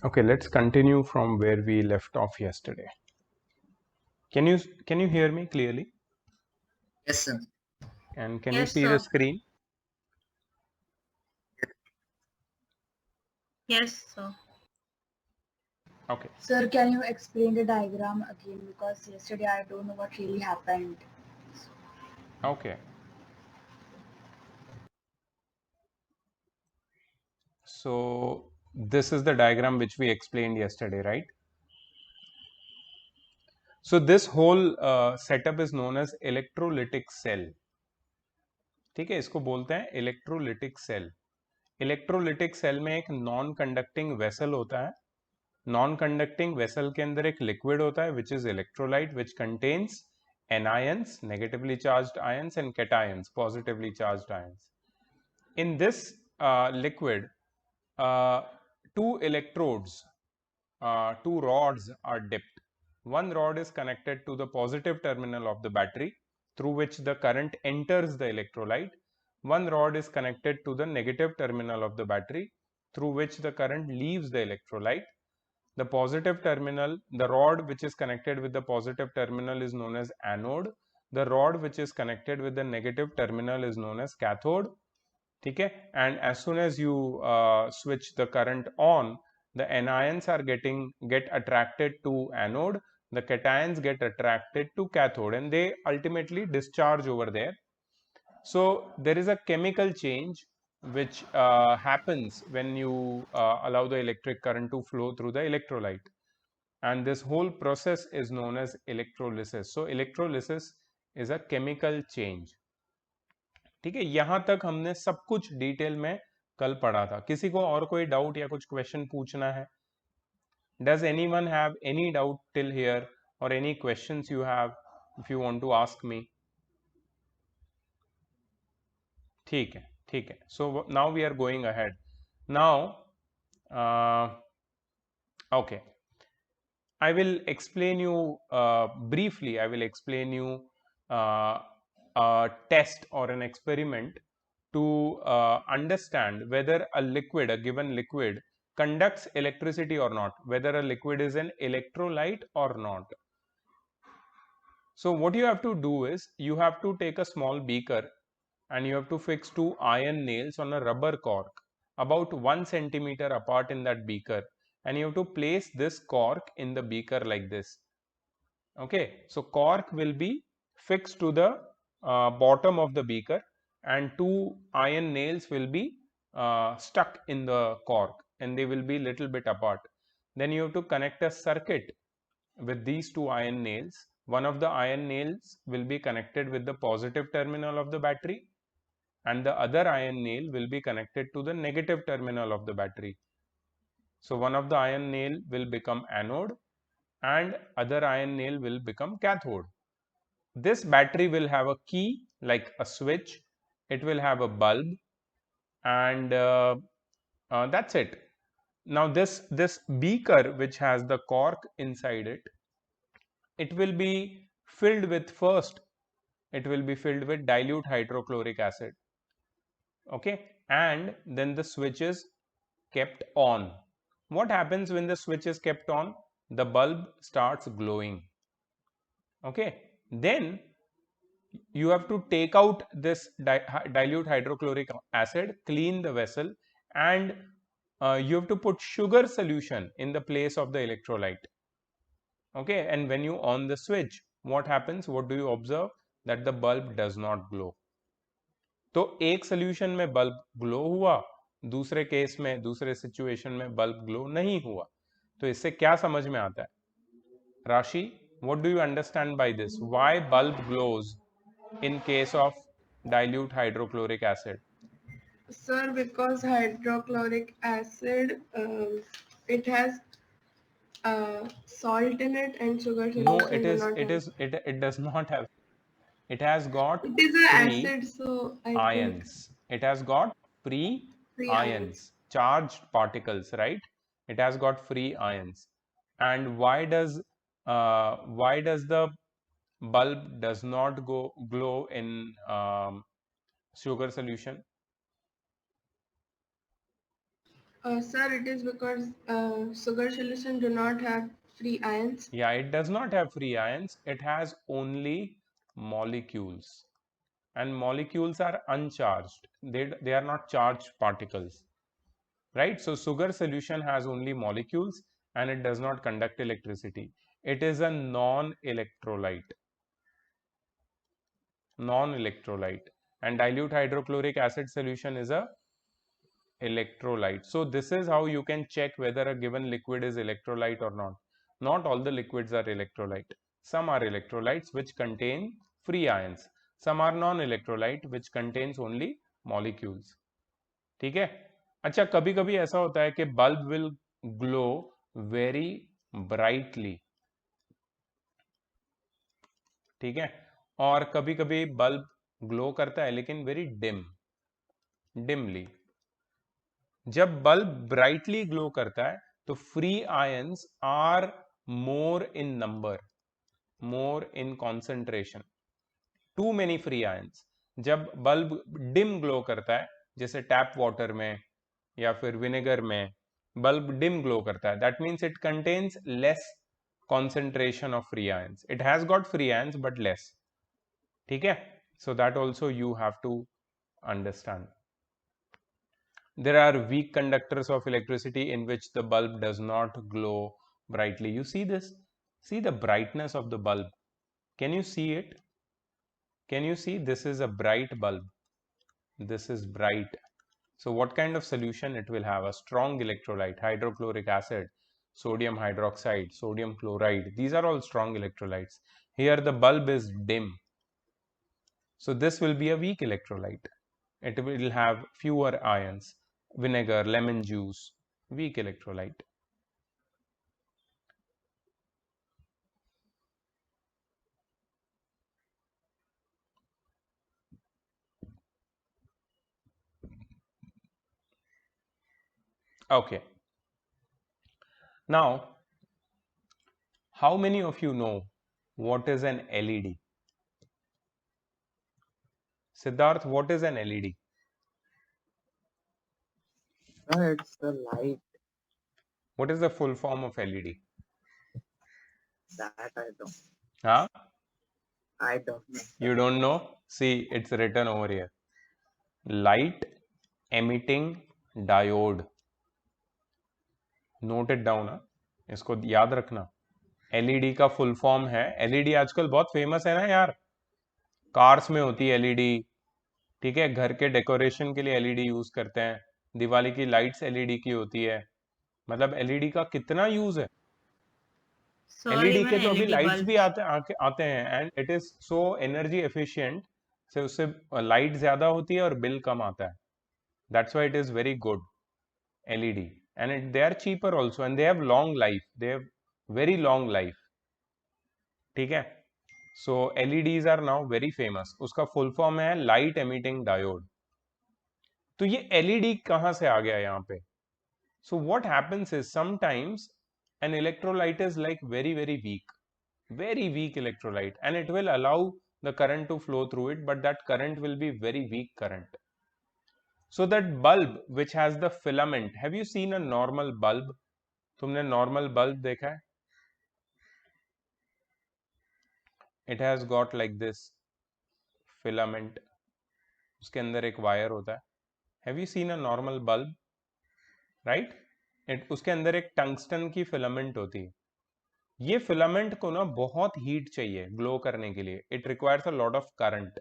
Okay, let's continue from where we left off yesterday. Can you hear me clearly? Yes, sir. And can you Yes, see the sir. screen? Yes, sir. Okay. Sir, can you explain the diagram again? Because yesterday I don't know what really happened. Okay. So this is the diagram which we explained yesterday, right? So this whole setup is known as electrolytic cell. ठीक है, इसको बोलते हैं electrolytic cell. Electrolytic cell में एक non conducting vessel होता है. Non conducting vessel के अंदर एक लिक्विड होता है which is electrolyte which contains anions, negatively charged ions, and cations, positively charged ions. In this liquid, two electrodes, two rods are dipped. One rod is connected to the positive terminal of the battery through which the current enters the electrolyte. One rod is connected to the negative terminal of the battery through which the current leaves the electrolyte. The positive terminal, the rod which is connected with the positive terminal is known as anode. The rod which is connected with the negative terminal is known as cathode. Okay? And as soon as you switch the current on, the anions are get attracted to anode, the cations get attracted to cathode, and they ultimately discharge over there. So there is a chemical change which happens when you allow the electric current to flow through the electrolyte, and this whole process is known as electrolysis. So electrolysis is a chemical change. ठीक है, यहां तक हमने सब कुछ detail में कल पढ़ा था. किसी को और कोई डाउट या कुछ क्वेश्चन पूछना है? Does anyone have any doubt till here, or any questions you have if you want to ask me? ठीक है, ठीक है. So now we are going ahead. Now, okay, I will explain you briefly. I will explain you a test or an experiment to understand whether a liquid, a given liquid, conducts electricity or not, whether a liquid is an electrolyte or not. So what you have to do is you have to take a small beaker and you have to fix two iron nails on a rubber cork about 1 centimeter apart in that beaker, and you have to place this cork in the beaker like this. Okay, so cork will be fixed to the bottom of the beaker, and two iron nails will be stuck in the cork, and they will be little bit apart. Then you have to connect a circuit with these two iron nails. One of the iron nails will be connected with the positive terminal of the battery, and the other iron nail will be connected to the negative terminal of the battery. So one of the iron nail will become anode and other iron nail will become cathode. This battery will have a key like a switch, it will have a bulb, and that's it. Now this beaker which has the cork inside it, it will be filled with, first it will be filled with dilute hydrochloric acid. Okay, and then the switch is kept on. What happens when the switch is kept on? The bulb starts glowing. Okay, then you have to take out this dilute hydrochloric acid, clean the vessel, and you have to put sugar solution in the place of the electrolyte. Okay, and when you on the switch, what happens? What do you observe? That the bulb does not glow. तो एक solution में bulb glow हुआ, दूसरे case में, दूसरे situation में bulb glow नहीं हुआ. तो इससे क्या समझ में आता है? राशि, what do you understand by this? Why bulb glows in case of dilute hydrochloric acid? Sir, because hydrochloric acid, it has salt in it and sugar No, solution do not have. it does not have. It has got It is an free acid, so I think ions. It has got free free ions, ions. charged particles, right? It has got free ions. And why does the bulb does not go glow in sugar solution? Sir, it is because sugar solution do not have free ions. Yeah, it does not have free ions. It has only molecules. And molecules are uncharged. They are not charged particles. Right? So sugar solution has only molecules and it does not conduct electricity. It is a non-electrolyte. Non-electrolyte. And dilute hydrochloric acid solution is a electrolyte. So this is how you can check whether a given liquid is electrolyte or not. Not all the liquids are electrolyte. Some are electrolytes which contain free ions. Some are non-electrolyte which contains only molecules. ठीक है? अच्छा, कभी कभी ऐसा होता है कि bulb will glow very brightly, ठीक है, और कभी कभी बल्ब ग्लो करता है लेकिन वेरी डिमली. जब बल्ब ब्राइटली ग्लो करता है तो free ions are more in number, more in concentration, too many free ions. जब बल्ब डिम ग्लो करता है, जैसे टैप वाटर में या फिर विनेगर में बल्ब डिम ग्लो करता है, that means it contains less concentration of free ions. It has got free ions but less. ठीक है? So that also you have to understand. There are weak conductors of electricity in which the bulb does not glow brightly. You see this? See the brightness of the bulb. Can you see it? Can you see? This is a bright bulb. This is bright. So what kind of solution it will have? A strong electrolyte, hydrochloric acid, sodium hydroxide, sodium chloride. These are all strong electrolytes. Here the bulb is dim. So this will be a weak electrolyte. It will have fewer ions. Vinegar, lemon juice, weak electrolyte. Okay. Now, how many of you know what is an LED? Siddharth, what is an LED? Sir, it's the light What is the full form of LED? that I don't. Huh? I don't know. You don't know? See, it's written over here. Light emitting diode. Note it down. इसको याद रखना. LED का full form है. LED आजकल बहुत famous है ना यार. कार्स में होती है LED. ठीक है, घर के डेकोरेशन के लिए LED यूज करते हैं. दिवाली की लाइट्स LED की होती है. मतलब LED का कितना यूज है. Sir, LED even के तो अभी LED लाइट्स bulbs. भी आते हैं and it is so energy efficient से उससे लाइट ज्यादा होती है और बिल कम आता है. That's why it is very good LED and they are cheaper also and they have long life. They have very long life. ठीक है. So LEDs are now very famous. उसका फुल फॉर्म है light emitting diode. तो ये LED कहां से आ गया यहाँ पे? So what happens is sometimes an electrolyte is like very weak electrolyte, and it will allow the current to flow through it, but that current will be very weak current. So that bulb which has the filament, have you seen a normal bulb? तुमने normal bulb देखा है? It has got like this filament. उसके अंदर एक wire होता है. Have you seen a normal bulb? Right? उसके अंदर एक टंगस्टन की फिलामेंट होती है. ये फिलामेंट को ना बहुत हीट चाहिए ग्लो करने के लिए. It requires a lot of current.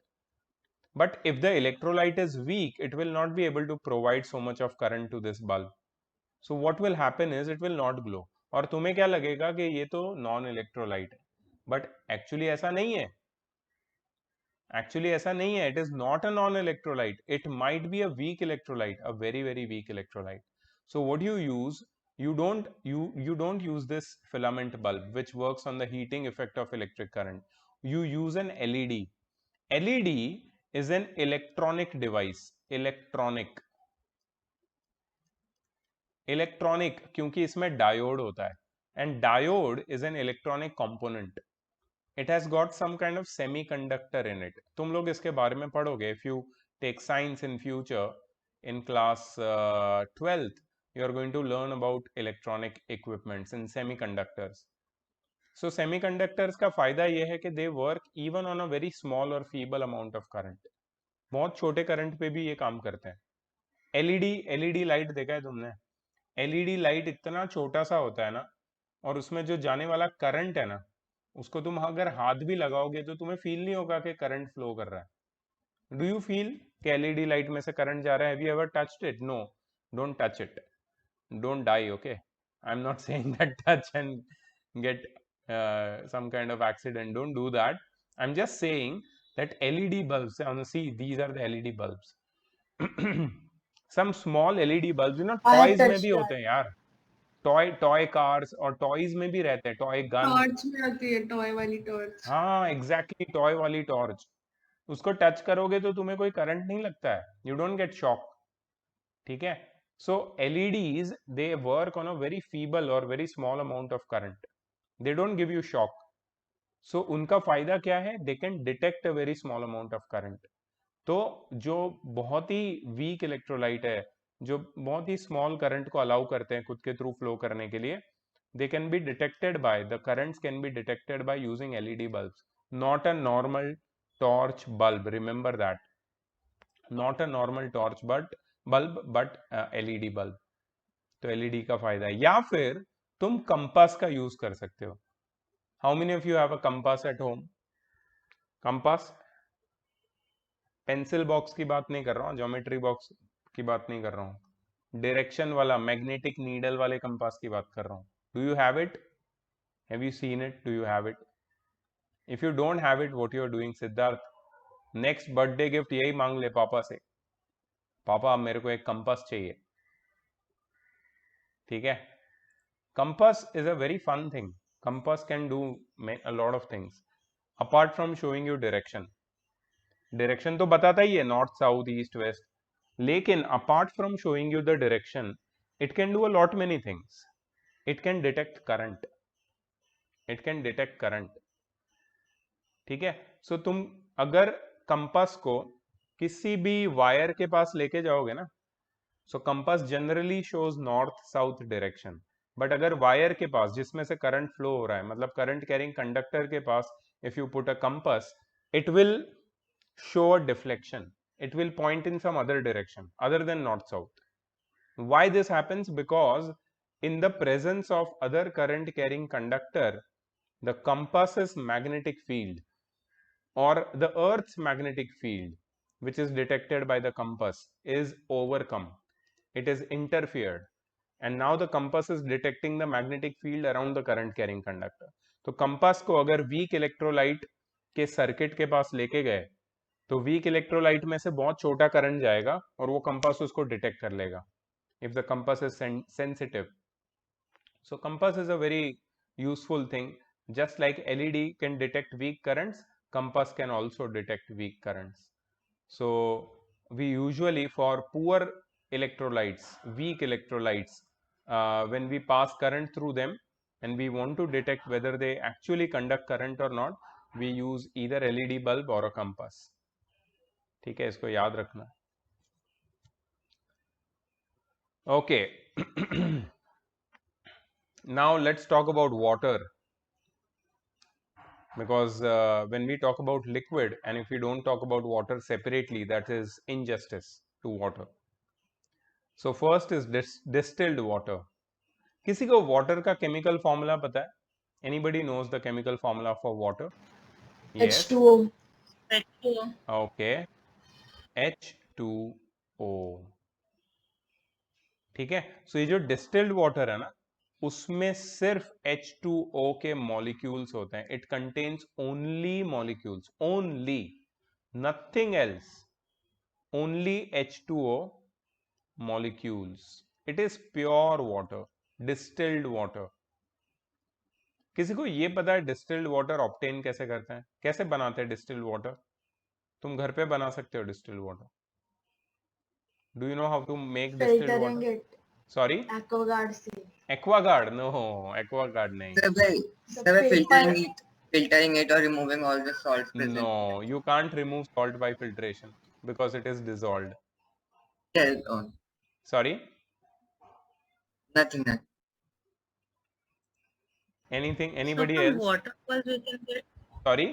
But if the electrolyte is weak, it will not be able to provide so much of current to this bulb. So what will happen is it will not glow. और तुम्हें क्या लगेगा कि ये तो non electrolyte है, but actually ऐसा नहीं है. एक्चुअली ऐसा नहीं है. It is not a non electrolyte. It might be a weak electrolyte, a very weak electrolyte. So what you use, you don't use this filament bulb which works on the heating effect of electric current. You use an LED. LED is an electronic device. Electronic क्योंकि इसमें diode होता है. And diode is an electronic component. It has got some kind of semiconductor in it. तुम लोग इसके बारे में पढ़ोगे. If you take science in future in class 12th, you are going to learn about electronic equipments in semiconductors. So semiconductors का फायदा ये है कि they work even on a very small or feeble amount of current. बहुत छोटे current पे भी ये काम करते हैं. एलईडी लाइट देखा है तुमने? एलईडी लाइट इतना छोटा सा होता है ना, और उसमें जो जाने वाला करंट है ना, उसको तुम अगर हाथ भी लगाओगे तो तुम्हें फील नहीं होगा कि करंट फ्लो कर रहा है. डू यू फील कि एलईडी लाइट में से करंट जा रहा है? Have you ever touched it? No, don't touch it, don't die, okay? I'm not saying that touch and get some kind of accident, don't do that. I'm just saying that LED bulbs, see, these are the LED bulbs. Some small LED bulbs, you know, I have toys में touched भी that. होते हैं यार, toy cars और toys में भी रहते हैं, टॉय गन. टॉर्च में आती है, टॉय वाली टॉर्च. हाँ एग्जैक्टली, टॉय वाली टॉर्च. उसको टच करोगे तो तुम्हें कोई करंट नहीं लगता है, यू डोंट गेट शॉक. ठीक है? So LEDs, they work on a very feeble or very small amount of current. They don't give you shock. So उनका फायदा क्या है? They can detect a very small amount of current. तो जो बहुत ही weak electrolyte है, जो बहुत ही स्मॉल करंट को अलाउ करते हैं खुद के थ्रू फ्लो करने के लिए, they can be detected by, the currents can be detected by using LED bulbs, not a normal torch bulb. Remember that, not a normal torch bulb but LED bulb. तो LED का फायदा है. या फिर तुम कंपास का use कर सकते हो. How many of you have a compass at home? Compass, pencil box की बात नहीं कर रहा हूँ, ज्योमेट्री बॉक्स की बात नहीं कर रहा हूँ, डायरेक्शन वाला मैग्नेटिक नीडल वाले कंपास की बात कर रहा हूँ. Do you have it? Have you seen it? Do you have it? If you don't have it, what you are doing Siddharth? Next birthday gift यही मांग ले पापा से, पापा मेरे को एक कंपास चाहिए. ठीक है? Compass is a very fun thing. Compass can do a lot of things apart from showing you direction. Direction तो बताता ही है, north, south, east, west. लेकिन apart from showing you the direction, it can do a lot many things. It can detect current. It can detect current. ठीक है? So तुम अगर compass को किसी भी वायर के पास लेके जाओगे ना, so compass generally shows north south direction. But अगर वायर के पास जिसमें से करंट फ्लो हो रहा है, मतलब करंट कैरिंग कंडक्टर के पास, if you put a compass, it will show a deflection, it will point in some other direction other than north south. Why this happens? Because in the presence of other current carrying conductor, the compass's magnetic field or the earth's magnetic field, which is detected by the compass, is overcome, it is interfered, and now the compass is detecting the magnetic field around the current carrying conductor. तो compass को अगर weak electrolyte के circuit के पास लेके गए तो weak electrolyte में से बहुत छोटा करंट जाएगा और वो कंपास उसको डिटेक्ट कर लेगा if the compass is sensitive. So compass is a very useful thing. Just like LED can detect weak currents, compass can also detect weak currents. So we usually, for poor electrolytes, weak electrolytes, when we pass current through them and we want to detect whether they actually conduct current or not, we use either LED bulb or a compass. ठीक है, इसको याद रखना. Okay. Now let's talk about water, because when we talk about liquid and if we don't talk about water separately, that is injustice to water. So first is distilled water. किसी को water का chemical formula पता है? Anybody knows the chemical formula for water? Yes. H2O. H2O. Okay. H2O. ठीक है? So ये जो distilled water है ना, उसमें सिर्फ H2O के मॉलिक्यूल्स होते हैं. It contains only molecules, only, nothing else, only H2O molecules. It is pure water, distilled water. किसी को ये पता है डिस्टिल्ड वाटर ऑब्टेन कैसे करते हैं? कैसे बनाते हैं डिस्टिल्ड वाटर? तुम घर पे बना सकते हो distilled water. Do you know how to make distilled water? Filtering it. Sorry, Aquaguard से. एक्वागार्ड? नो, एक्वागार्ड नहीं. Sir, by The filtering it or removing all the salts present. No, you can't remove salt by filtration because it is dissolved. Yes, on. Sorry? Nothing. Anything? So Anybody from else? waterfalls we can get Sorry?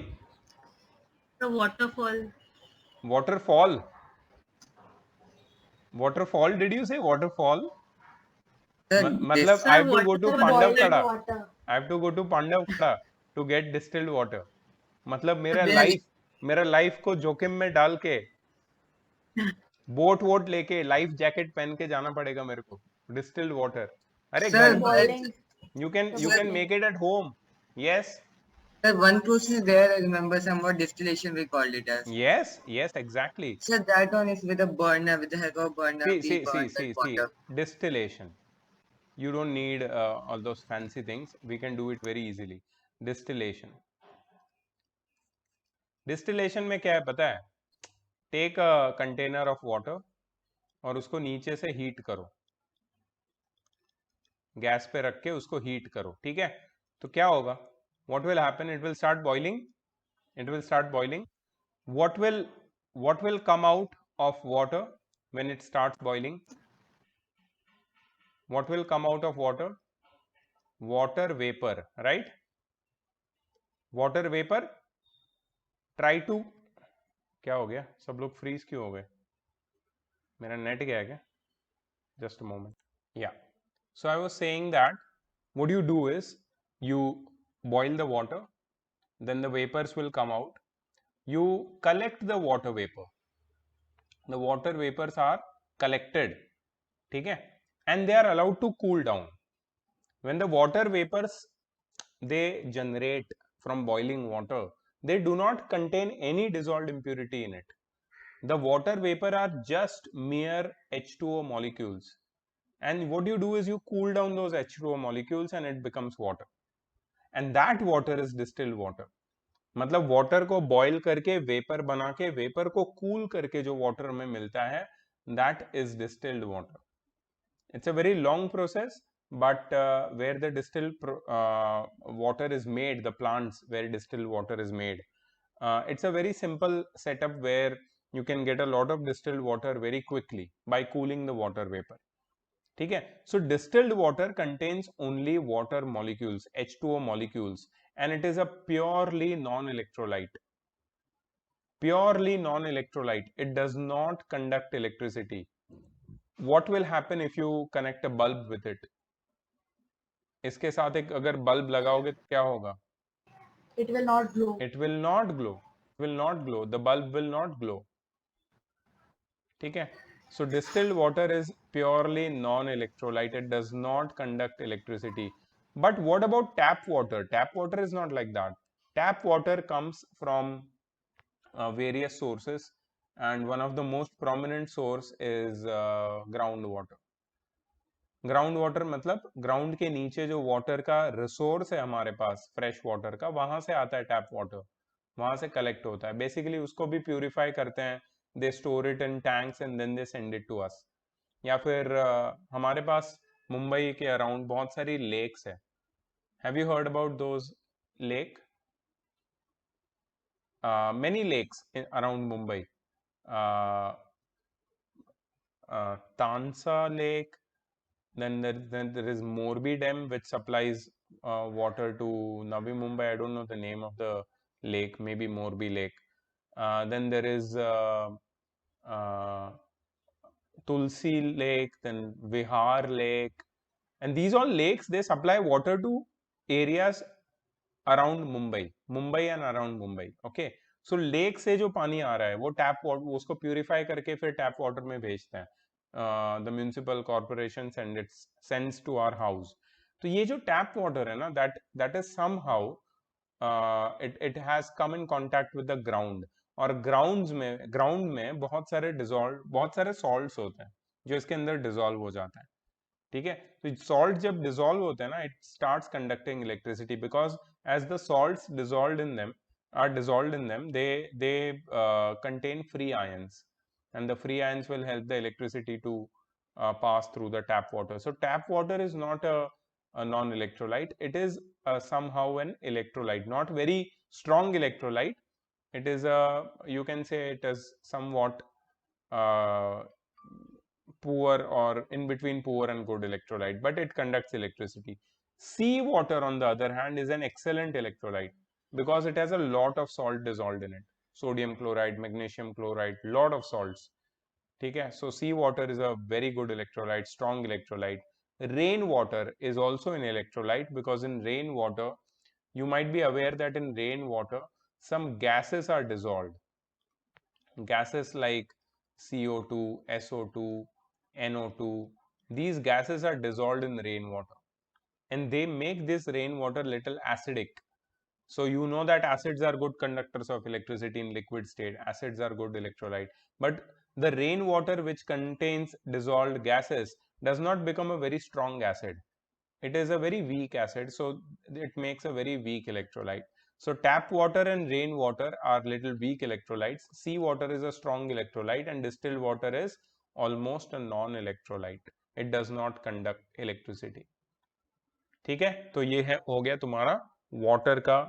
the waterfall. Waterfall. Waterfall? Did you say waterfall? Sir, मतलब I this Sir, have to go to waterfall boiling Pandavkada. water. I have to go to Pandavkada to get distilled water. मतलब there मेरा life को जोखिम में डाल के boat vote लेके life jacket पहन के जाना पड़ेगा मेरे को डिस्टिल्ड वाटर. अरे sir, घर The में boiling. you The can boiling. make it at home. Yes, sir, one process there. I remember somewhat distillation we called it as. yes, exactly. Sir, that one is with a burner, with the help of burner, we burn that See, water. distillation. You don't need all those fancy things. We can do it very easily. Distillation. Distillation में क्या है पता है? Take a container of water और उसको नीचे से heat करो, गैस पे रख के उसको हीट करो. ठीक है, तो क्या होगा? What will happen? It will start boiling. It will start boiling. What will come out of water when it starts boiling? What will come out of water? Water vapor, right? Water vapor. Try to. क्या हो गया? सब लोग freeze क्यों हो गए? मेरा net गया क्या? Just a moment. Yeah. So I was saying that what you do is you boil the water, then the vapors will come out. You collect the water vapor. The water vapors are collected. ठीक है? And they are allowed to cool down. When the water vapors they generate from boiling water, they do not contain any dissolved impurity in it. The water vapor are just mere H2O molecules. And what you do is you cool down those H2O molecules and it becomes water. And that water is distilled water. मतलब water को boil करके vapour बना के vapour को cool करके जो water में मिलता है, that is distilled water. It's a very long process, but where the distilled water is made, the plants where distilled water is made, it's a very simple setup where you can get a lot of distilled water very quickly by cooling the water vapor. ठीक है? So distilled water contains only water molecules, H2O molecules, and it is a purely non-electrolyte. Purely non-electrolyte. It does not conduct electricity. What will happen if you connect a bulb with it? इसके साथ एक अगर bulb लगाओगे तो क्या होगा? It will not glow. It will not glow. It will not glow. The bulb will not glow. ठीक है? So distilled water is purely non-electrolyte. It does not conduct electricity. But what about tap water? Tap water is not like that. Tap water comes from various sources, and one of the most prominent source is groundwater. Ground water मतलब ground के नीचे जो water का resource है हमारे पास fresh water का, वहां से आता है टैप वाटर, वहां से कलेक्ट होता है. बेसिकली उसको भी प्यूरिफाई करते हैं, they store it in tanks and then they send it to us. या फिर हमारे पास मुंबई के अराउंड बहुत सारी लेक्स है. Have you heard about those lake? Many lakes around Mumbai. Tansa lake. Then there is Morbi Dam, which supplies water to Navi Mumbai. I don't know the name of the lake, maybe Morbi Lake. Then there is Tulsi Lake, then Vihar Lake. And these all lakes, they supply water to areas around Mumbai and around Mumbai. Okay. So lake से जो पानी आ रहा है वो tap water उसको purify करके फिर tap water में भेजते हैं. The municipal corporation sends to our house. तो ये जो टैप वाटर है ना, that is somehow it has come in contact with the ground. और ग्राउंड में बहुत सारे सॉल्ट्स होते हैं जो इसके अंदर डिजोल्व हो जाते हैं. ठीक है? तो सॉल्ट जब डिजोल्व होते हैं ना, it starts conducting electricity because as the salts dissolved in them they contain free ions, and the free ions will help the electricity to pass through the tap water. So tap water is not a non-electrolyte. It is somehow an electrolyte, not very strong electrolyte. It is you can say it is somewhat poor or in between poor and good electrolyte, but it conducts electricity. Sea water, on the other hand, is an excellent electrolyte because it has a lot of salt dissolved in it. Sodium chloride, magnesium chloride, lot of salts. Okay? So sea water is a very good electrolyte, strong electrolyte. Rain water is also an electrolyte because in rain water, you might be aware that in rain water, some gases are dissolved. Gases like CO2, SO2, NO2, these gases are dissolved in rainwater and they make this rainwater little acidic. So you know that acids are good conductors of electricity in liquid state. Acids are good electrolyte. But the rainwater which contains dissolved gases does not become a very strong acid. It is a very weak acid, so it makes a very weak electrolyte. So tap water and rainwater are little weak electrolytes. Sea water is a strong electrolyte and distilled water is almost a non-electrolyte. It does not conduct electricity. ठीक है, तो ये है हो गया तुम्हारा water का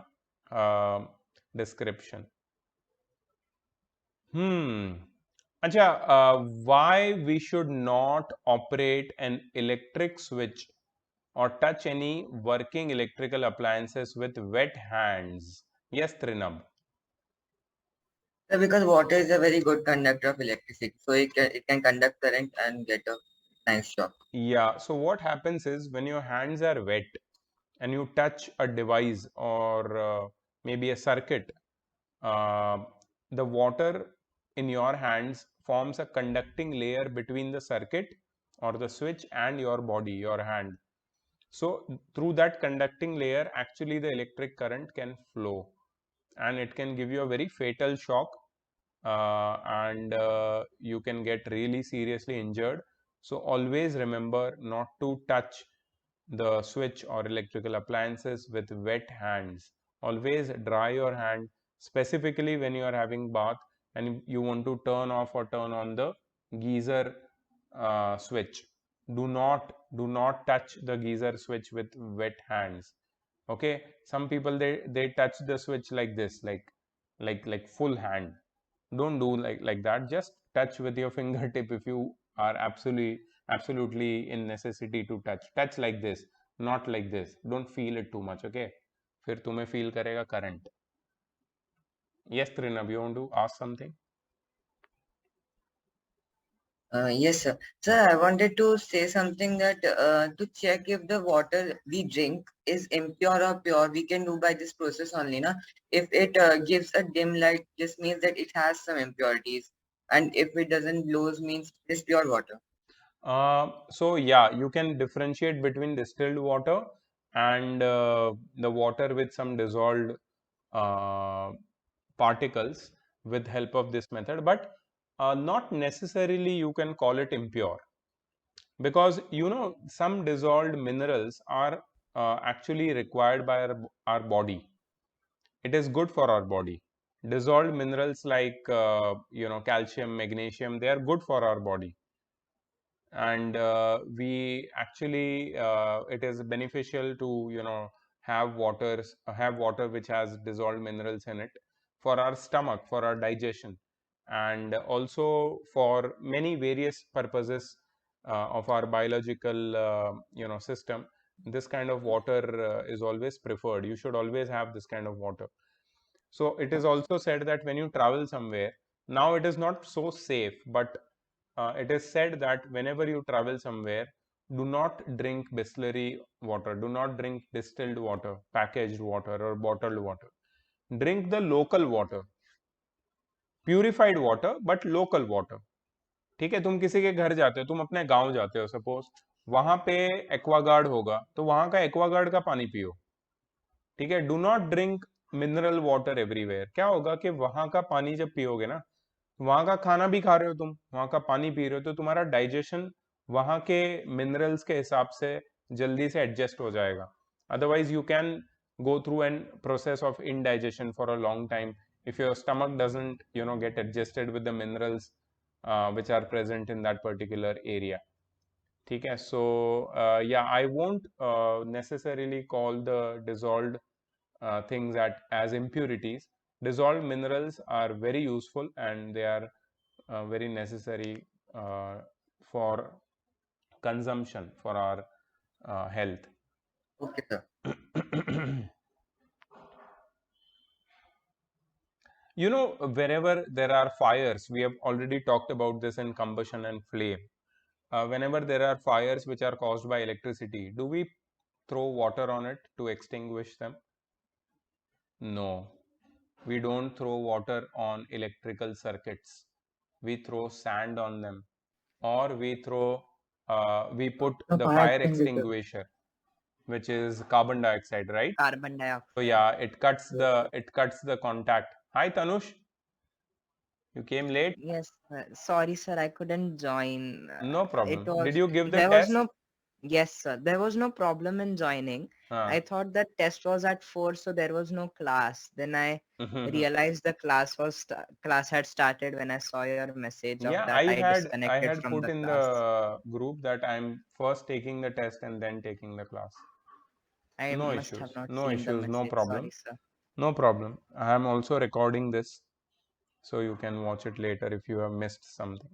description. अच्छा, why we should not operate an electric switch or touch any working electrical appliances with wet hands? Yes, Trinab. Because water is a very good conductor of electricity, so it can conduct current and get a nice shock. Yeah, so what happens is when your hands are wet and you touch a device or maybe a circuit, the water in your hands forms a conducting layer between the circuit or the switch and your body, your hand. So through that conducting layer, actually the electric current can flow and it can give you a very fatal shock, and you can get really seriously injured. So always remember not to touch the switch or electrical appliances with wet hands. Always dry your hand, specifically when you are having bath and you want to turn off or turn on the geyser switch. Do not touch the geyser switch with wet hands. Okay, some people they touch the switch like this, like full hand. Don't do like that. Just touch with your fingertip if you are absolutely in necessity to touch like this, not like this. Don't feel it too much. Okay, फिर तुम्हें feel करेगा current. Yes, Trinab, you want to ask something? Yes, sir. Sir, I wanted to say something that to check if the water we drink is impure or pure, we can do by this process only, na? If it gives a dim light, this means that it has some impurities, and if it doesn't glows, means it's pure water. So yeah, you can differentiate between distilled water and the water with some dissolved uh, particles with help of this method, but not necessarily you can call it impure, because some dissolved minerals are actually required by our body. It is good for our body. Dissolved minerals like calcium, magnesium, they are good for our body, and we actually it is beneficial to have water which has dissolved minerals in it for our stomach, for our digestion, and also for many various purposes of our biological system. This kind of water is always preferred. You should always have this kind of water. So it is also said that when you travel somewhere, now it is not so safe, but it is said that whenever you travel somewhere, do not drink distillery water, do not drink distilled water, packaged water, or bottled water. Drink the local water, purified water, but local water. ठीक है, तुम किसी के घर जाते हो, तुम अपने गांव जाते हो, सपोज वहां पे एक्वागार्ड होगा, तो वहां का एक्वागार्ड का पानी पियो. ठीक है, do not drink mineral water everywhere. क्या होगा कि वहां का पानी जब पियोगे ना, वहां का खाना भी खा रहे हो तुम, वहां का पानी पी रहे हो, तो तुम्हारा डाइजेशन वहां के मिनरल्स के हिसाब से जल्दी से एडजस्ट हो जाएगा. Otherwise you can go through an process of indigestion for a long time if your stomach doesn't get adjusted with the minerals which are present in that particular area. ठीक है, so yeah, I won't necessarily call the dissolved things as impurities. Dissolved minerals are very useful and they are very necessary for consumption for our health. Okay, sir. You know, wherever there are fires, we have already talked about this in combustion and flame. Whenever there are fires which are caused by electricity, do we throw water on it to extinguish them? No, we don't throw water on electrical circuits. We throw sand on them, or we put No, the fire fire extinguisher. extinguisher, which is carbon dioxide, right? Carbon dioxide. So yeah, it cuts the contact. Hi Tanush, you came late. Yes, sorry, sir, I couldn't join. No It problem. Did was you give the there was test? no Yes, sir. There was no problem in joining. I thought that test was at 4, so there was no class. Then I realized the class had started when I saw your message of Yeah, that I I disconnected had from put the in class. the group that I'm first taking the test and then taking the class. I No must have issues. not No seen the issues. No message. problem. Sorry, sir. No problem. I am also recording this, so you can watch it later if you have missed something.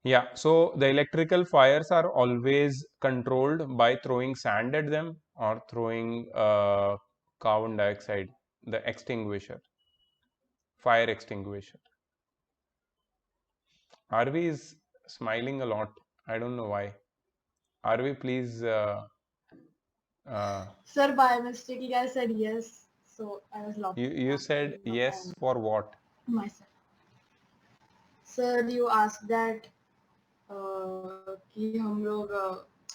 Yeah, so the electrical fires are always controlled by throwing sand at them or throwing carbon dioxide, the extinguisher, fire extinguisher. Arvi is smiling a lot. I don't know why. Arvi, please. Sir, by mistake, I said yes. So I was You said yes for what? myself. Sir, you asked that कि हम लोग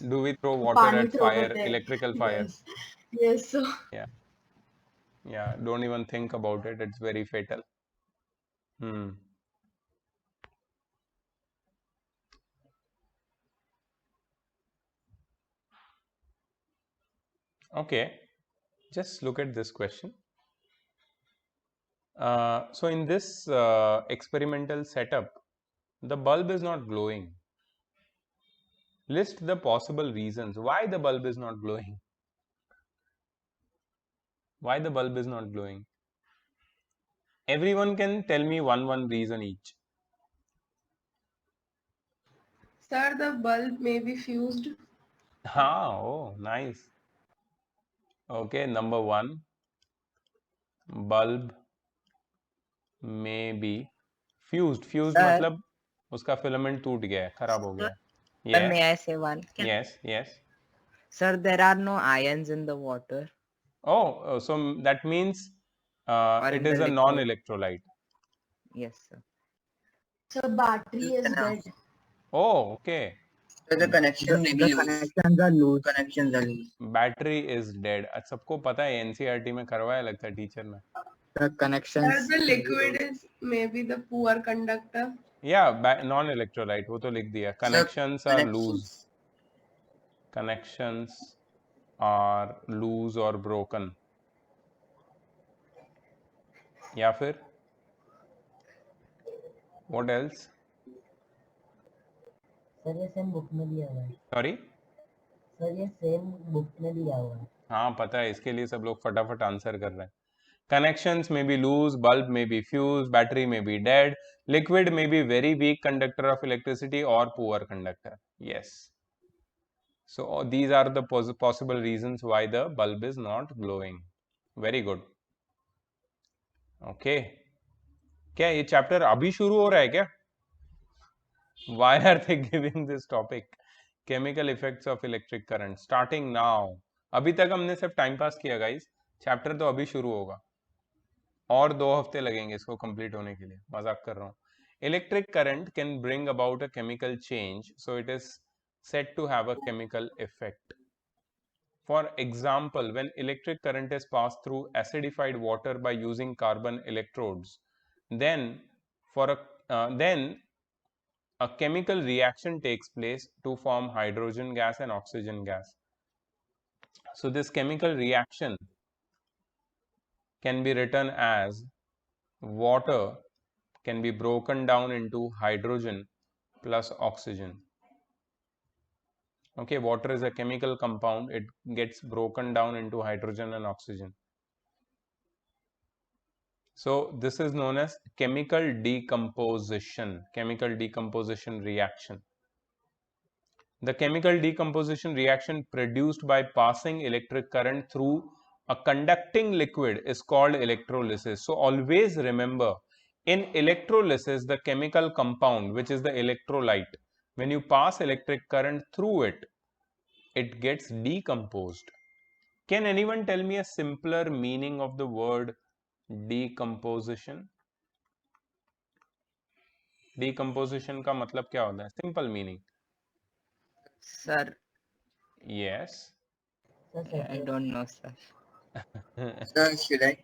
Do we throw water पानी at throw fire, करते हैं. electrical fire? Yes. Yes. So Yeah. Yeah, don't even think about it. It's very fatal. Okay, just look at this question. So in this experimental setup, the bulb is not glowing. List the possible reasons why the bulb is not glowing. Why the bulb is not glowing? Everyone can tell me one reason each. Sir, the bulb may be fused. Oh, nice. Okay, number 1, bulb may be fused. Fused Sir, मतलब उसका filament टूट गया है, खराब हो गया है. sir, Yes, may I say one? yes. Sir, there are no ions in the water Oh, so that means or it in is the a liquid. non-electrolyte. Yes, sir. so battery is dead. Oh, okay. So the connection may be loose. Connections are loose. Battery is dead. आज सबको पता है NCERT में करवाया लगता है teacher ने. The Sir, connections. the liquid is maybe the poor conductor. Yeah, non-electrolyte वो तो लिख दिया. Connections are loose. Connections are loose or broken. या फिर what else? सर ये सेम बुक में दिया हुआ है. Sorry? सर ये सेम बुक में दिया हुआ है. हाँ पता है, इसके लिए सब लोग फटाफट आंसर कर रहे हैं. Connections may be loose, bulb may be fused, battery may be dead, liquid may be very weak conductor of electricity or poor conductor. Yes. So these are the possible reasons why the bulb is not glowing. Very good. Okay. क्या ये chapter अभी शुरू हो रहा है क्या? Why are they giving this topic? Chemical effects of electric current. Starting now. अभी तक हमने सिर्फ टाइम पास किया गाइस. चैप्टर तो अभी शुरू होगा और 2 हफ्ते लगेंगे इसको कंप्लीट होने के लिए. मजाक कर रहा हूँ. Electric current can bring about a chemical change, so it is said to have a chemical effect. For example, when electric current is passed through acidified water by using carbon electrodes, then a chemical reaction takes place to form hydrogen gas and oxygen gas. So this chemical reaction can be written as water can be broken down into hydrogen plus oxygen. Okay, water is a chemical compound. It gets broken down into hydrogen and oxygen. So this is known as chemical decomposition reaction. The chemical decomposition reaction produced by passing electric current through a conducting liquid is called electrolysis. So always remember, in electrolysis, the chemical compound, which is the electrolyte, when you pass electric current through it, it gets decomposed. Can anyone tell me a simpler meaning of the word decomposition? Decomposition का मतलब क्या होता है? Simple meaning. Sir, Yes. I don't know, sir. Sir, should I?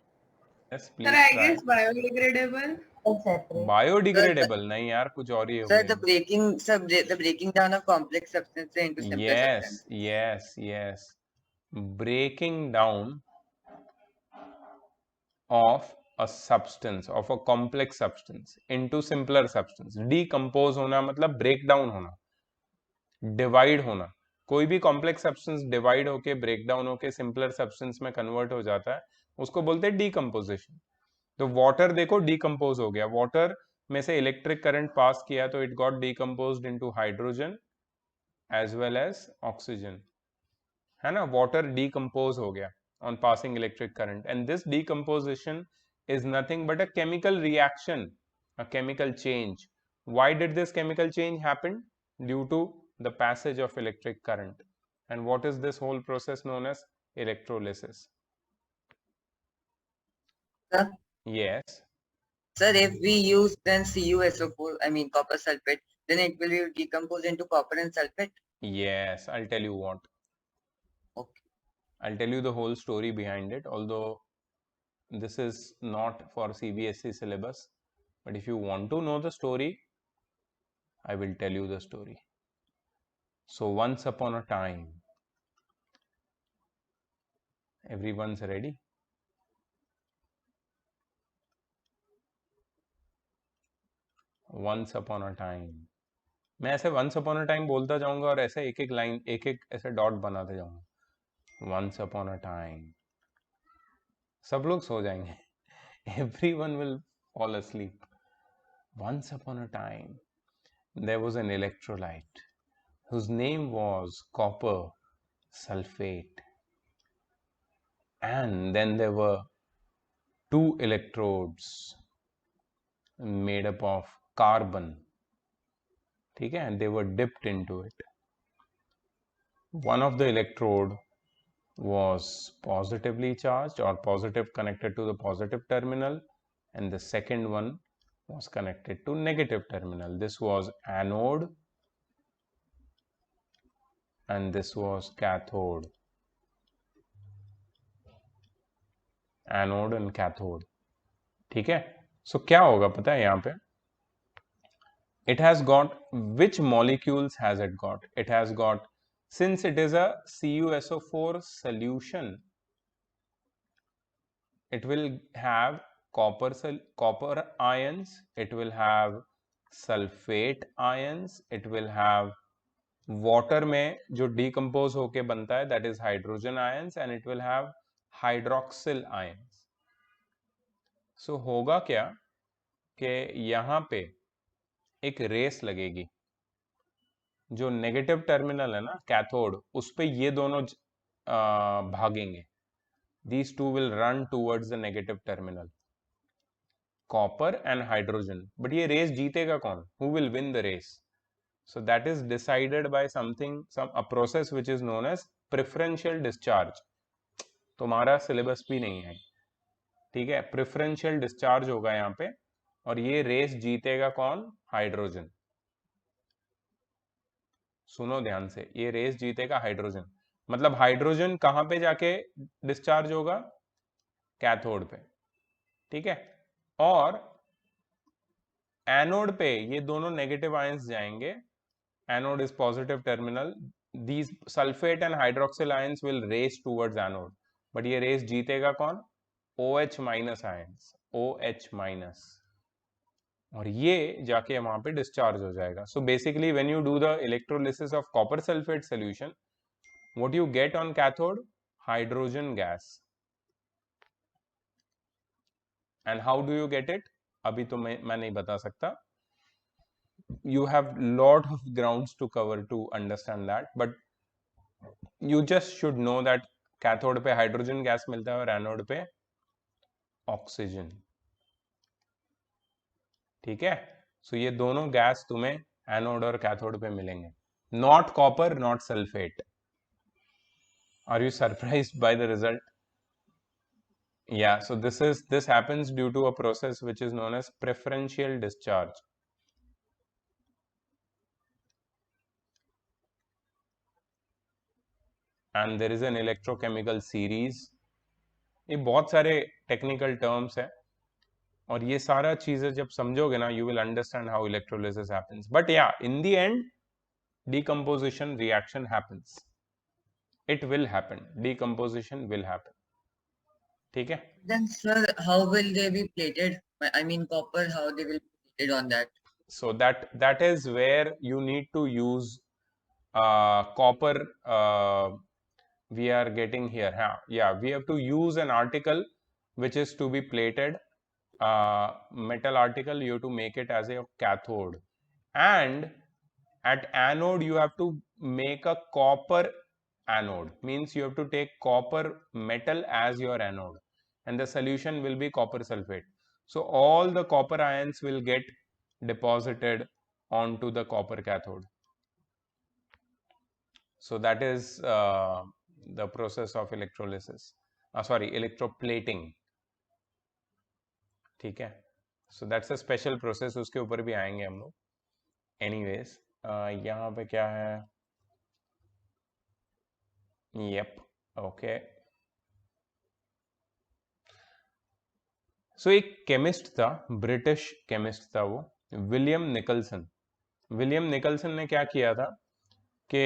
Yes, Sir, please I try. guess biodegradable. separate. Biodegradable नहीं यार, कुछ और ही हो Sir, गया. the breaking down of complex substances into simpler substances. Yes. Breaking down of a substance, of a complex substance into simpler substance. Decompose होना मतलब break down होना, divide होना. कोई भी कॉम्प्लेक्स सब्सटेंस डिवाइड होके ब्रेक डाउन होके simpler substance में convert हो जाता है, उसको बोलते हैं डीकम्पोजिशन. तो वाटर देखो डीकम्पोज हो गया, वाटर में से इलेक्ट्रिक करंट पास किया तो it got decomposed into hydrogen as well as oxygen, है ना. वाटर डीकम्पोज हो गया on passing electric current, and this decomposition is nothing but a chemical reaction, a chemical change. Why did this chemical change happen? Due to the passage of electric current. And what is this whole process known as? Electrolysis. Sir? Yes. Sir, if we use then CuSO4, I mean copper sulfate, then it will be decomposed into copper and sulfate? Yes, I'll tell you what. Okay. I'll tell you the whole story behind it, although this is not for CBSE syllabus. But if you want to know the story, I will tell you the story. So once upon a time, everyone's ready? Once upon a time. मैं ऐसे once upon a time बोलता जाऊंगा और ऐसे एक एक line एक एक ऐसे डॉट बनाते जाऊंगा. Once upon a time. सब लोग सो जाएंगे. Everyone will fall asleep. Once upon a time, there was an electrolyte whose name was copper sulfate. And then there were two electrodes made up of carbon. ठीक है, and they were dipped into it. One of the electrode was positively charged or positive connected to the positive terminal, and the second one was connected to negative terminal. This was anode and this was cathode. Anode and cathode. ठीक है. So क्या होगा पता है यहाँ पे? It has got, which molecules has it got? It has got, since it is a CuSO4 solution, it will have copper ions, it will have sulfate ions, it will have water में जो decompose होके बनता है, that is hydrogen ions, and it will have hydroxyl ions. So होगा क्या कि यहाँ पे एक रेस लगेगी, जो नेगेटिव टर्मिनल है ना कैथोड, उस पे ये दोनों भागेंगे. These two will run towards the negative terminal, copper and hydrogen. But ये रेस जीतेगा कौन? Who will win the race? So that is decided by a process which is known as preferential discharge. तुम्हारा syllabus भी नहीं है, ठीक है. Preferential discharge होगा यहाँ पे, और ये रेस जीतेगा कौन? हाइड्रोजन. सुनो ध्यान से, ये रेस जीतेगा हाइड्रोजन. मतलब हाइड्रोजन कहां पे जाके डिस्चार्ज होगा? कैथोड पे, ठीक है. और एनोड पे ये दोनों नेगेटिव आयंस जाएंगे. Anode is positive terminal. These sulphate and hydroxyl ions will race towards anode, but ये रेस जीतेगा कौन? OH minus ions, OH minus, और ये जाके वहां पे डिस्चार्ज हो जाएगा. So basically when you do the electrolysis of copper sulphate solution, what you get on cathode? Hydrogen gas. And how do you get it? अभी तो मैं नहीं बता सकता. You have lot of grounds to cover to understand that, but you just should know that cathode पे hydrogen gas मिलता है और एनोड पे ऑक्सीजन. ठीक है. सो ये दोनों गैस तुम्हें एनोड और कैथोड पे मिलेंगे. Not copper, not sulphate. Are you surprised by the result? Yeah, so this happens due to a process which is known as preferential discharge. And there is an electrochemical series. ये बहुत सारे technical terms है और ये सारा चीजें जब समझोगे ना, you will understand how electrolysis happens. But yeah, in the end, decomposition reaction happens. It will happen. Decomposition will happen. ठीक है. Then sir, how will they be plated? I mean copper, how they will be plated on that? So that is where you need to use copper. We are getting here. Yeah, we have to use an article which is to be plated. Metal article, you have to make it as a cathode, and at anode you have to make a copper anode. Means you have to take copper metal as your anode, and the solution will be copper sulfate. So all the copper ions will get deposited onto the copper cathode. So that is the process of electrolysis. Sorry, electroplating. ठीक है. So that's a special process. उसके ऊपर भी आएंगे हम लोग. Anyways, यहाँ पे क्या है? Yep. Okay. So एक केमिस्ट था, ब्रिटिश केमिस्ट था वो, विलियम निकलसन. विलियम निकलसन ने क्या किया था कि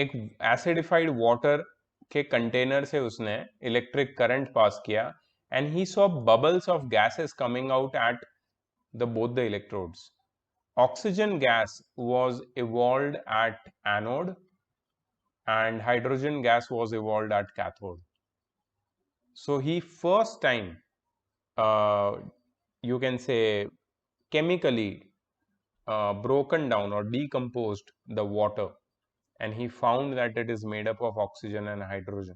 एक एसिडिफाइड वाटर के कंटेनर से उसने इलेक्ट्रिक करंट पास किया, and he saw bubbles of gases coming out at both the electrodes. Oxygen gas was evolved at anode and hydrogen gas was evolved at cathode. So he first time, you can say, chemically broken down or decomposed the water, and he found that it is made up of oxygen and hydrogen.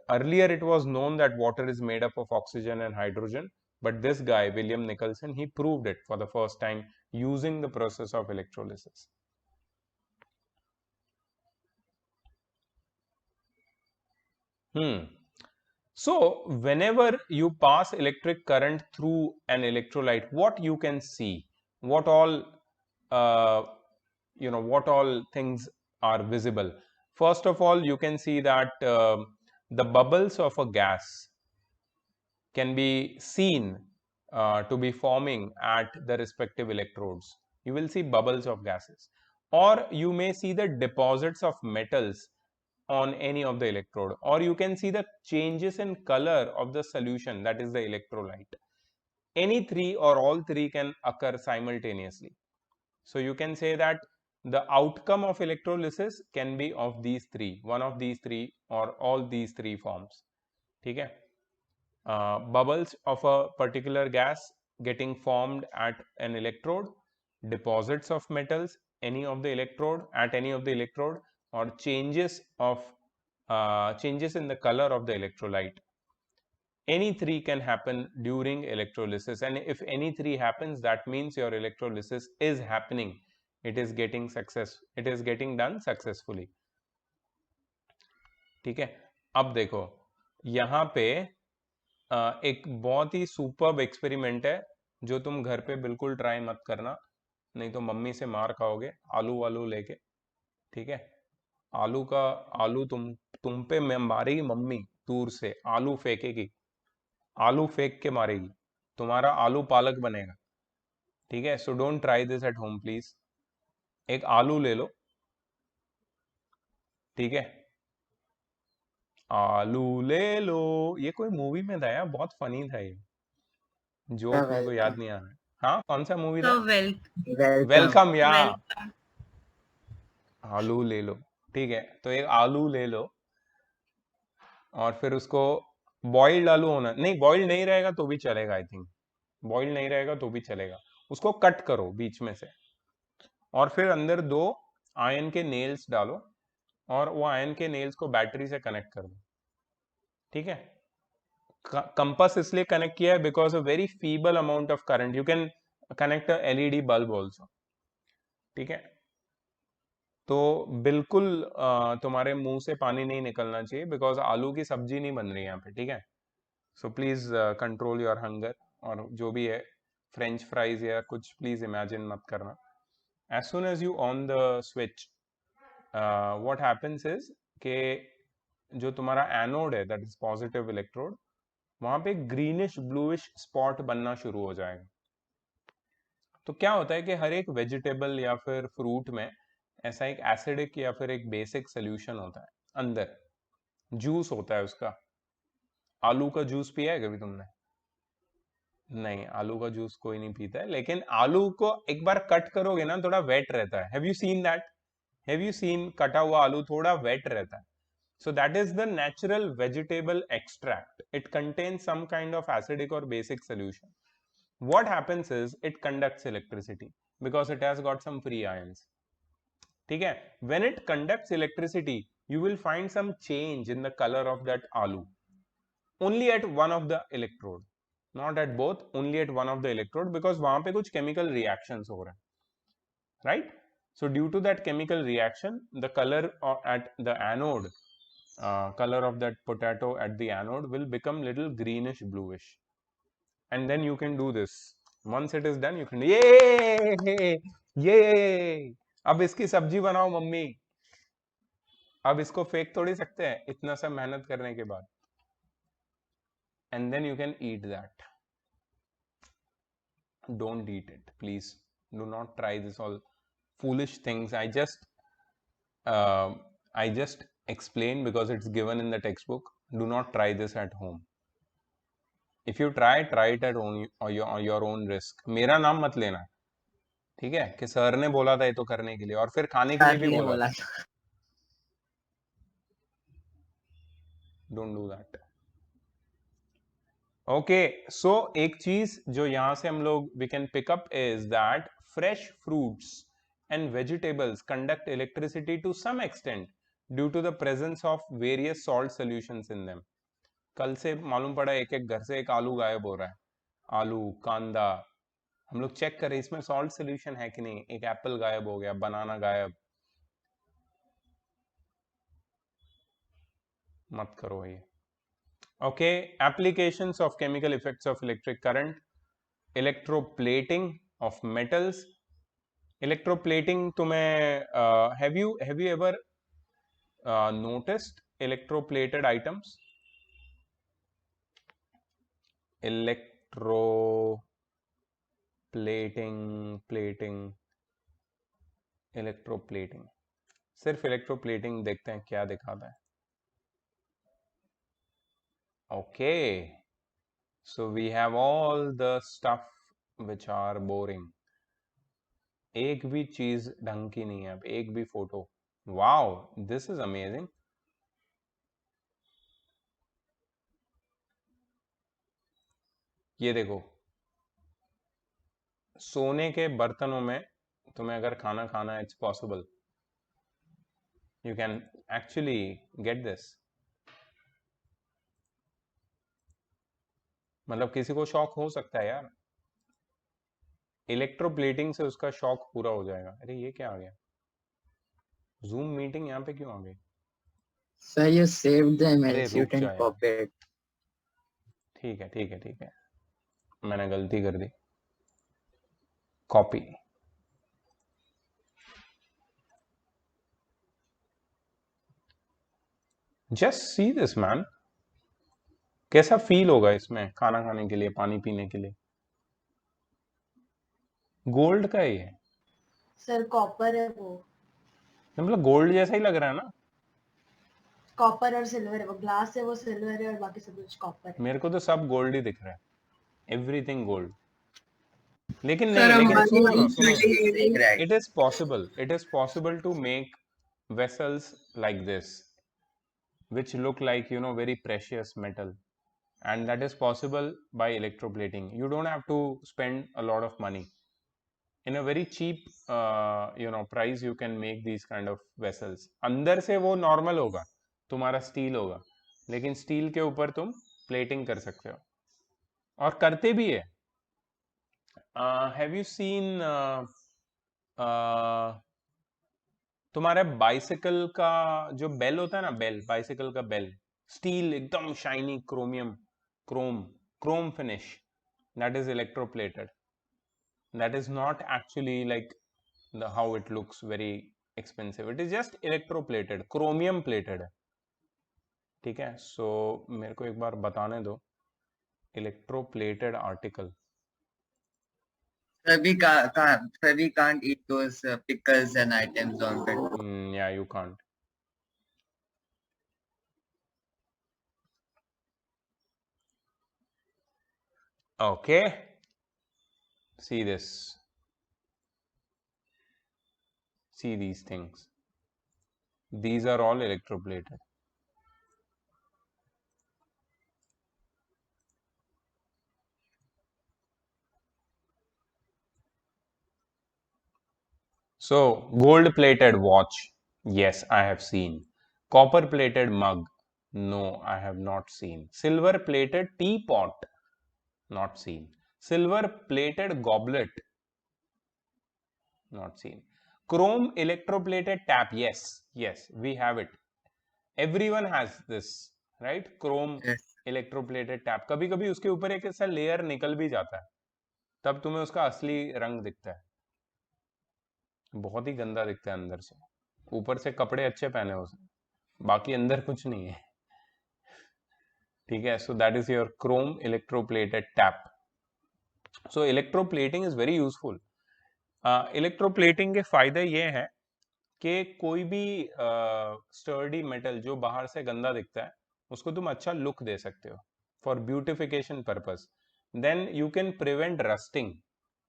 Earlier it was known that water is made up of oxygen and hydrogen, but this guy William Nicholson, he proved it for the first time using the process of electrolysis. So whenever you pass electric current through an electrolyte, what you can see, what all what all things are visible. First of all, you can see that the bubbles of a gas can be seen to be forming at the respective electrodes. You will see bubbles of gases, or you may see the deposits of metals on any of the electrode, or you can see the changes in color of the solution, that is the electrolyte. Any three or all three can occur simultaneously. So you can say that the outcome of electrolysis can be of these three, one of these three or all these three forms. ठीक है. Bubbles of a particular gas getting formed at an electrode, deposits of metals any of the electrode at any of the electrode, or changes in the color of the electrolyte. Any three can happen during electrolysis, and if any three happens, that means your electrolysis is happening. It is getting done successfully. ठीक है. अब देखो यहाँ पे एक बहुत ही superb experiment है जो तुम घर पे बिल्कुल ट्राई मत करना, नहीं तो मम्मी से मार खाओगे आलू वालू लेके. ठीक है. आलू तुम पे मारेगी मम्मी, दूर से आलू फेंकेगी, आलू फेंक के मारेगी, तुम्हारा आलू पालक बनेगा. ठीक है. So don't try this at home please. एक आलू ले लो. ठीक है. आलू ले लो. ये कोई मूवी में था यार, बहुत फनी था ये जोक, मेरे को याद नहीं आ रहा है. हाँ, कौन सा मूवी था? वेलकम. या आलू ले लो. ठीक है. तो एक आलू ले लो और फिर उसको बॉइल्ड आलू होना नहीं, बॉइल्ड नहीं रहेगा तो भी चलेगा, आई थिंक बॉइल्ड नहीं रहेगा तो भी चलेगा। उसको कट करो बीच में से, और फिर अंदर 2 आयन के नेल्स डालो, और वो आयन के नेल्स को बैटरी से कनेक्ट कर दो, ठीक है। कंपास इसलिए कनेक्ट किया है because a very feeble amount of current, you can connect a LED bulb also, ठीक है। तो बिल्कुल तुम्हारे मुंह से पानी नहीं निकलना चाहिए, बिकॉज आलू की सब्जी नहीं बन रही है यहाँ पे, ठीक है। So please control your hunger, और जो भी है फ्रेंच फ्राइज या कुछ प्लीज इमेजिन मत करना। As soon as you on the switch, what happens is के जो तुम्हारा एनोड है, दैट इज पॉजिटिव इलेक्ट्रोड, वहां पे ग्रीनिश ब्लूइश स्पॉट बनना शुरू हो जाएगा। तो क्या होता है कि हर एक वेजिटेबल या फिर फ्रूट में ऐसा एक एसिडिक या फिर एक बेसिक सोल्यूशन होता है, अंदर जूस होता है उसका। आलू का जूस पिया है कभी तुमने? नहीं, आलू का जूस कोई नहीं पीता है, लेकिन आलू को एक बार कट करोगे ना, थोड़ा वेट रहता है। Have you seen that? Have you scene कटा हुआ आलू थोड़ा वेट रहता है? So that is the natural vegetable extract. It contains some kind of acidic or basic solution. What happens is it conducts electricity because it has got some free ions. ठीक है? When it conducts electricity, you will find some change in the color of that aloo. Only at one of the electrode, not at both. Only at one of the electrode, because वहां पे कुछ chemical reactions हो रहे हैं, right? So due to that chemical reaction, the color at the anode, color of that potato at the anode will become little greenish bluish, and then you can do this. Once it is done, you can ये अब इसकी सब्जी बनाओ mummy. अब इसको फेंक थोड़ी सकते हैं इतना सब मेहनत करने के बाद, and then you can eat that. Don't eat it, please. Do not try this all foolish things. I just explain because it's given in the textbook. Do not try this at home. If you try it at your own risk. मेरा नाम मत लेना, ठीक है, कि sir ने बोला था ये तो करने के लिए, और फिर खाने के लिए भी बोला था। Don't do that. Okay, so एक चीज जो यहाँ से हम लोग we can pick up is that fresh fruits and vegetables conduct electricity to some extent due to the presence of various salt solutions in them. कल से मालूम पड़ा एक एक घर से एक आलू गायब हो रहा है। आलू, कांदा, हम लोग चेक करें इसमें सॉल्ट सोल्यूशन है कि नहीं। एक एप्पल गायब हो गया, बनाना गायब, मत करो ये। Okay, applications of chemical effects of electric current, electroplating of metals. Electroplating तुम्हें have you ever noticed electroplated items? Electroplating, सिर्फ इलेक्ट्रोप्लेटिंग देखते हैं क्या दिखाता है। Okay, so we have all the stuff which are boring. एक भी चीज ढंग की नहीं है, अब एक भी photo. Wow, this is amazing. ये देखो, सोने के बर्तनों में तुम्हें अगर खाना खाना है, it's possible, you can actually get this. मतलब किसी को शौक हो सकता है यार, इलेक्ट्रोप्लेटिंग से उसका शौक पूरा हो जाएगा। अरे ये क्या आ गया? जूम मीटिंग यहाँ पे क्यों आ गई? Sir, you saved the अरे emails. You रुक can जा यार। copy it. ठीक है ठीक है ठीक है, मैंने गलती कर दी। Copy. Just see this man, कैसा फील होगा इसमें खाना खाने के लिए, पानी पीने के लिए। गोल्ड का है ये, सर कॉपर है वो, मतलब गोल्ड जैसा ही लग रहा है ना। कॉपर और सिल्वर है, वो ग्लास है, वो सिल्वर है और बाकी सब कुछ कॉपर है। मेरे को तो सब गोल्ड ही दिख रहा है, एवरीथिंग गोल्ड। लेकिन Sir, नहीं, लेकिन हमारी सुनो सुनो, Right. it is possible to make vessels like this which look like, you know, very precious metal, and that is possible by electroplating. You don't have to spend a lot of money. In a very cheap price you can make these kind of vessels. अंदर से वो normal होगा, तुम्हारा steel होगा, लेकिन steel के ऊपर तुम प्लेटिंग कर सकते हो और करते भी है. हैव यू सीन तुम्हारे बाइसिकल का जो बेल होता है ना, बेल, बाइसिकल का बेल, स्टील एकदम shiny Chrome finish, that is electroplated. That is not actually like how it looks very expensive. It is just electroplated, chromium plated है. ठीक है, so मेरे को एक बार बताने दो electroplated article. Sir, we can't eat those pickles and items on it. Yeah, you can't. Okay, see this, see these things, these are all electroplated. So gold plated watch, yes, I have seen. Copper plated mug, no, I have not seen. Silver plated teapot, not seen. Silver plated goblet, not seen. Chrome electroplated tap, yes, we have it. Everyone has this, right? Chrome Yes. electroplated tap. कभी कभी उसके ऊपर एक ऐसा layer निकल भी जाता है, तब तुम्हें उसका असली रंग दिखता है. बहुत ही गंदा दिखता है अंदर से, ऊपर से कपड़े अच्छे पहने उसने, बाकी अंदर कुछ नहीं है. ठीक है, so that is your Chrome electroplated tap. So electroplating is very useful. Electroplating के फायदे ये हैं कि कोई भी स्टर्डी मेटल जो बाहर से गंदा दिखता है उसको तुम अच्छा लुक दे सकते हो for beautification purpose. Then you can prevent rusting,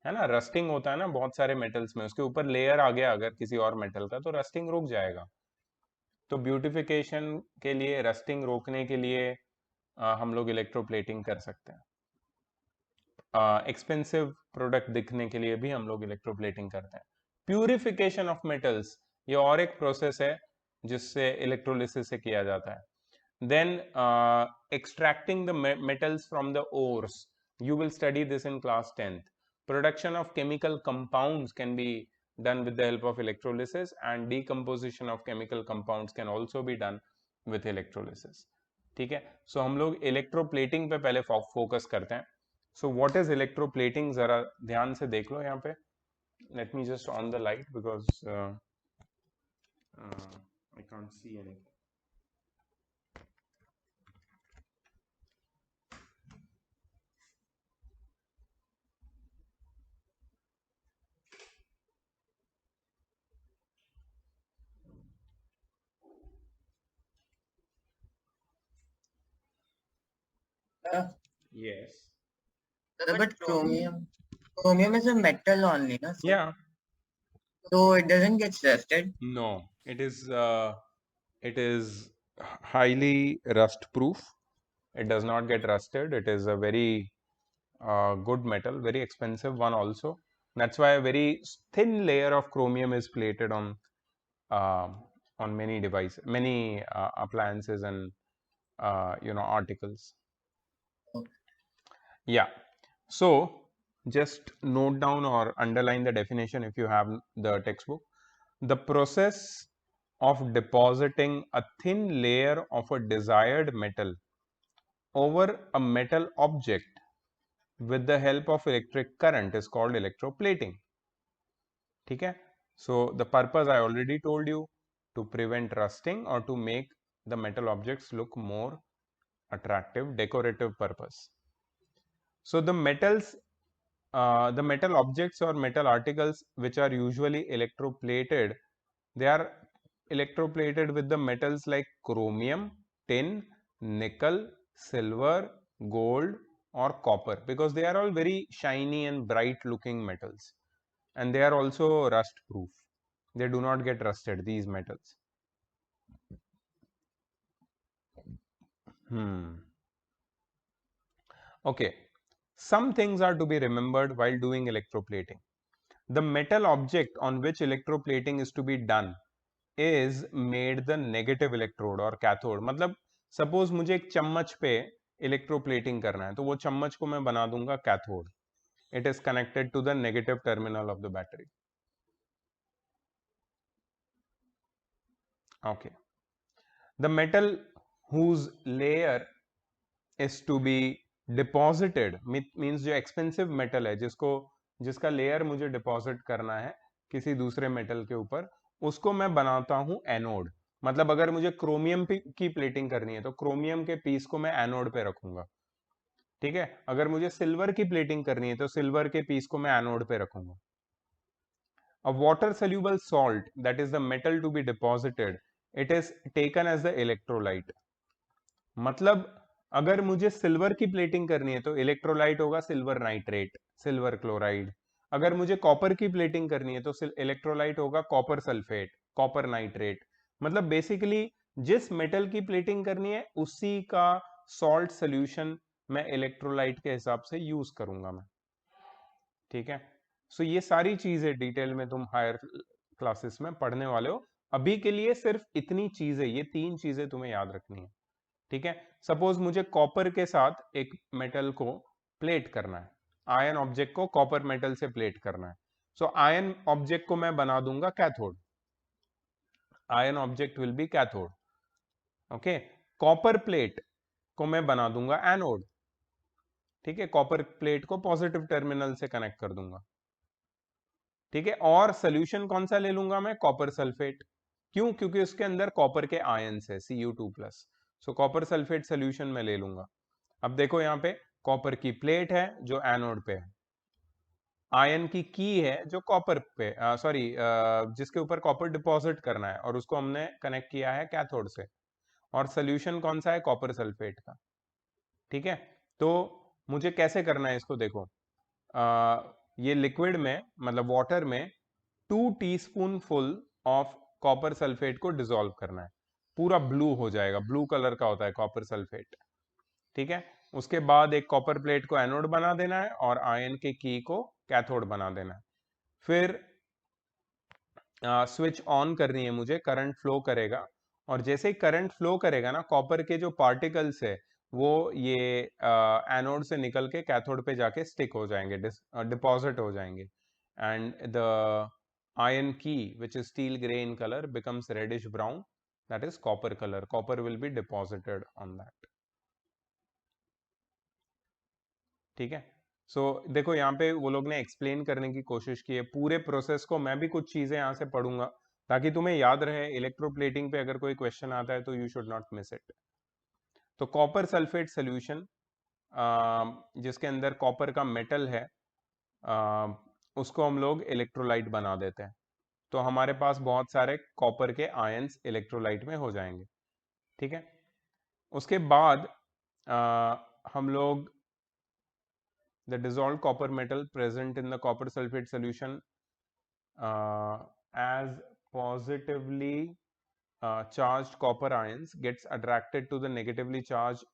है ना, रस्टिंग होता है ना बहुत सारे मेटल्स में, उसके ऊपर लेयर आ गया अगर किसी और मेटल का तो रस्टिंग रुक जाएगा. तो ब्यूटिफिकेशन के लिए, रस्टिंग रोकने के लिए हम लोग इलेक्ट्रोप्लेटिंग कर सकते हैं. एक्सपेंसिव प्रोडक्ट दिखने के लिए भी हम लोग इलेक्ट्रोप्लेटिंग करते हैं. प्यूरिफिकेशन ऑफ मेटल्स, ये और एक प्रोसेस है जिससे इलेक्ट्रोलिसिस से किया जाता है. Then extracting the metals from the ores, you will study this in class 10th. Production of chemical compounds can be done with the help of electrolysis, and decomposition of chemical compounds can also be done with electrolysis. ठीक है, सो हम लोग electroplating पे पहले focus करते हैं. So what is electroplating, जरा ध्यान से देख लो यहाँ पे. Let me just on the light because I can't see anything. Yes. But chromium is a metal only, no? Sir? Yeah. So it doesn't get rusted. No, it is highly rust proof. It does not get rusted. It is a very good metal, very expensive one also. That's why a very thin layer of chromium is plated on many devices, many appliances and articles. Yeah. So just note down or underline the definition if you have the textbook. The process of depositing a thin layer of a desired metal over a metal object with the help of electric current is called electroplating. ठीक है, so the purpose I already told you, to prevent rusting or to make the metal objects look more attractive, decorative purpose. So the metal objects or metal articles which are usually electroplated, they are electroplated with the metals like chromium, tin, nickel, silver, gold or copper, because they are all very shiny and bright looking metals, and they are also rust proof. They do not get rusted, these metals. Okay, some things are to be remembered while doing electroplating. The metal object on which electroplating is to be done is made the negative electrode or cathode. मतलब suppose मुझे एक चम्मच पे electroplating करना है तो वो चम्मच को मैं बना दूंगा cathode. It is connected to the negative terminal of the battery. Okay. The metal whose layer is to be deposited means जो expensive metal है जिसका लेयर मुझे डिपॉजिट करना है किसी दूसरे मेटल के ऊपर, उसको मैं बनाता हूं एनोड. मतलब अगर मुझे क्रोमियम की प्लेटिंग करनी है तो क्रोमियम के पीस को मैं एनोड पे रखूंगा. ठीक है, अगर मुझे सिल्वर की प्लेटिंग करनी है तो सिल्वर के पीस को मैं एनोड पे रखूंगा. A water soluble salt, that is the metal to be deposited, it is taken as the electrolyte. मतलब अगर मुझे सिल्वर की प्लेटिंग करनी है तो इलेक्ट्रोलाइट होगा सिल्वर नाइट्रेट, सिल्वर क्लोराइड. अगर मुझे कॉपर की प्लेटिंग करनी है तो इलेक्ट्रोलाइट होगा कॉपर सल्फेट, कॉपर नाइट्रेट. मतलब बेसिकली जिस मेटल की प्लेटिंग करनी है उसी का सॉल्ट सोल्यूशन मैं इलेक्ट्रोलाइट के हिसाब से यूज करूंगा मैं. ठीक है, सो ये सारी चीजें डिटेल में तुम हायर क्लासेस में पढ़ने वाले हो. अभी के लिए सिर्फ इतनी चीजें, ये 3 चीजें तुम्हें याद रखनी है. ठीक है, सपोज मुझे कॉपर के साथ एक मेटल को प्लेट करना है, आयन ऑब्जेक्ट को कॉपर मेटल से प्लेट करना है. सो आयन ऑब्जेक्ट को मैं बना दूंगा cathode. Ion object will be cathode. Okay, copper plate को मैं बना दूंगा एनोड. ठीक है, कॉपर प्लेट को पॉजिटिव टर्मिनल से कनेक्ट कर दूंगा. ठीक है, और सोल्यूशन कौन सा ले लूंगा मैं? Copper sulphate. क्यों? क्योंकि उसके अंदर कॉपर के आयंस है Cu2+. सो कॉपर सल्फेट सोल्यूशन में ले लूंगा. अब देखो यहाँ पे कॉपर की प्लेट है जो एनोड पे है, आयन की है जो कॉपर पे जिसके ऊपर कॉपर डिपॉजिट करना है और उसको हमने कनेक्ट किया है कैथोड से, और सोल्यूशन कौन सा है? कॉपर सल्फेट का. ठीक है, तो मुझे कैसे करना है इसको देखो. ये लिक्विड में मतलब वाटर में 2 teaspoon full of copper sulphate को डिसॉल्व करना है. पूरा ब्लू हो जाएगा, ब्लू कलर का होता है कॉपर सल्फेट. ठीक है, उसके बाद एक कॉपर प्लेट को एनोड बना देना है और आयन के की को कैथोड बना देना है. फिर स्विच ऑन करनी है मुझे, करंट फ्लो करेगा, और जैसे ही करंट फ्लो करेगा ना, कॉपर के जो पार्टिकल्स है वो ये एनोड से निकल के कैथोड पे जाके स्टिक हो जाएंगे, डिपॉजिट हो जाएंगे, and the iron key, which is steel gray in color, becomes reddish brown, that is copper color. Copper will be deposited on that. ठीक है, सो देखो यहाँ पे वो लोग ने एक्सप्लेन करने की कोशिश की है पूरे प्रोसेस को. मैं भी कुछ चीजें यहाँ से पढ़ूंगा ताकि तुम्हें याद रहे. इलेक्ट्रोप्लेटिंग पे अगर कोई क्वेश्चन आता है तो you should not miss it. तो कॉपर सल्फेट सोल्यूशन जिसके अंदर कॉपर का मेटल है, उसको हम लोग इलेक्ट्रोलाइट बना देते हैं, तो हमारे पास बहुत सारे कॉपर के आयंस इलेक्ट्रोलाइट में हो जाएंगे. ठीक है, उसके बाद हम लोग the dissolved copper metal present in the copper sulfate solution as positively charged copper ions gets attracted to the negatively charged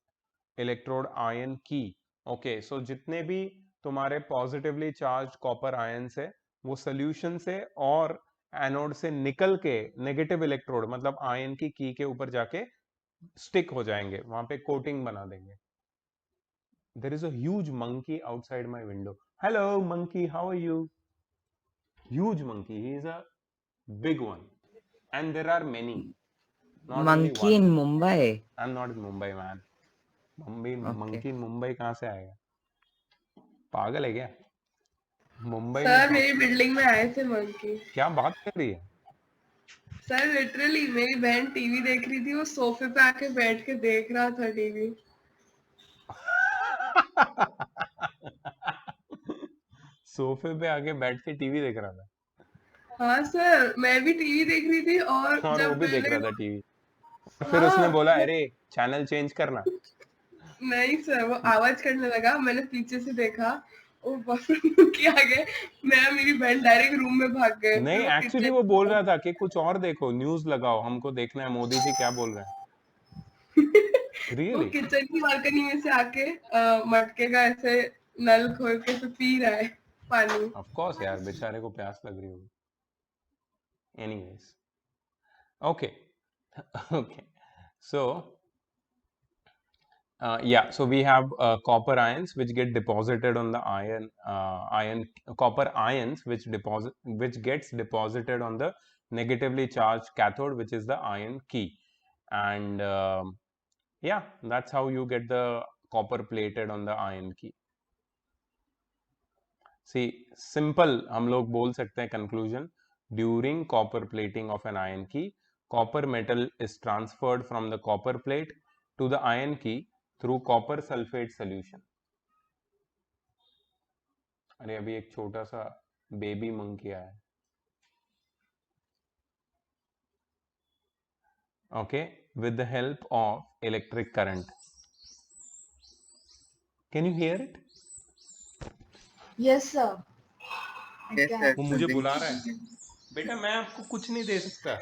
electrode ion key. Okay, so जितने भी तुम्हारे पॉजिटिवली चार्ज कॉपर आयंस है वो सोल्यूशन से और anode से निकल के नेगेटिव इलेक्ट्रोड मतलब आयन की के ऊपर जाके स्टिक हो जाएंगे, वहां पे कोटिंग बना देंगे. There is a huge monkey outside my window. Hello monkey, how are you? Huge monkey, he is a big one, and there are many, not Monkey only one. in Mumbai. I'm not in Mumbai, man. Okay. Monkey in Mumbai कहाँ से आएगा? पागल है क्या? Mumbai sir में मेरी building में आए थे मंकी. क्या बात कर रही है? सर लिटरली मेरी बहन टीवी देख रही थी, वो सोफे पे आके बैठ के देख रहा था टीवी. सोफे पे आके बैठ के टीवी देख रहा था. हाँ सर, मैं भी टीवी देख रही थी और वो जब भी देख मैंने रहा था टीवी. फिर उसने बोला अरे चैनल चेंज करना. नहीं सर, वो आवाज करने लगा, मैंने पीछे से देखा, ओ बाप रे क्या आ गए, मैं मेरी बहन डायरेक्ट रूम में भाग गए. नहीं, एक्चुअली वो बोल रहा था कि कुछ और देखो, न्यूज लगाओ, हमको देखना है मोदी जी क्या बोल रहे हैं. वो Really? किचन की बालकनी में से आके मटके का ऐसे नल खोल के फिर पी रहा है पानी। Of course यार, बेचारे को प्यास लग रही होगी. Anyways, okay. Okay, so yeah, so we have copper ions which get deposited on the copper ions which gets deposited on the negatively charged cathode, which is the ion key. And yeah, that's how you get the copper plated on the ion key. See, simple हम लोग बोल सकते हैं conclusion. During copper plating of an ion key, copper metal is transferred from the copper plate to the ion key through copper sulfate solution. अरे अभी एक छोटा सा बेबी मंकी आया है. Okay, with the help of electric current. Can you hear it? Yes, sir. I Yes, can. sir. वो मुझे बुला रहा है. बेटा मैं आपको कुछ नहीं दे सकता,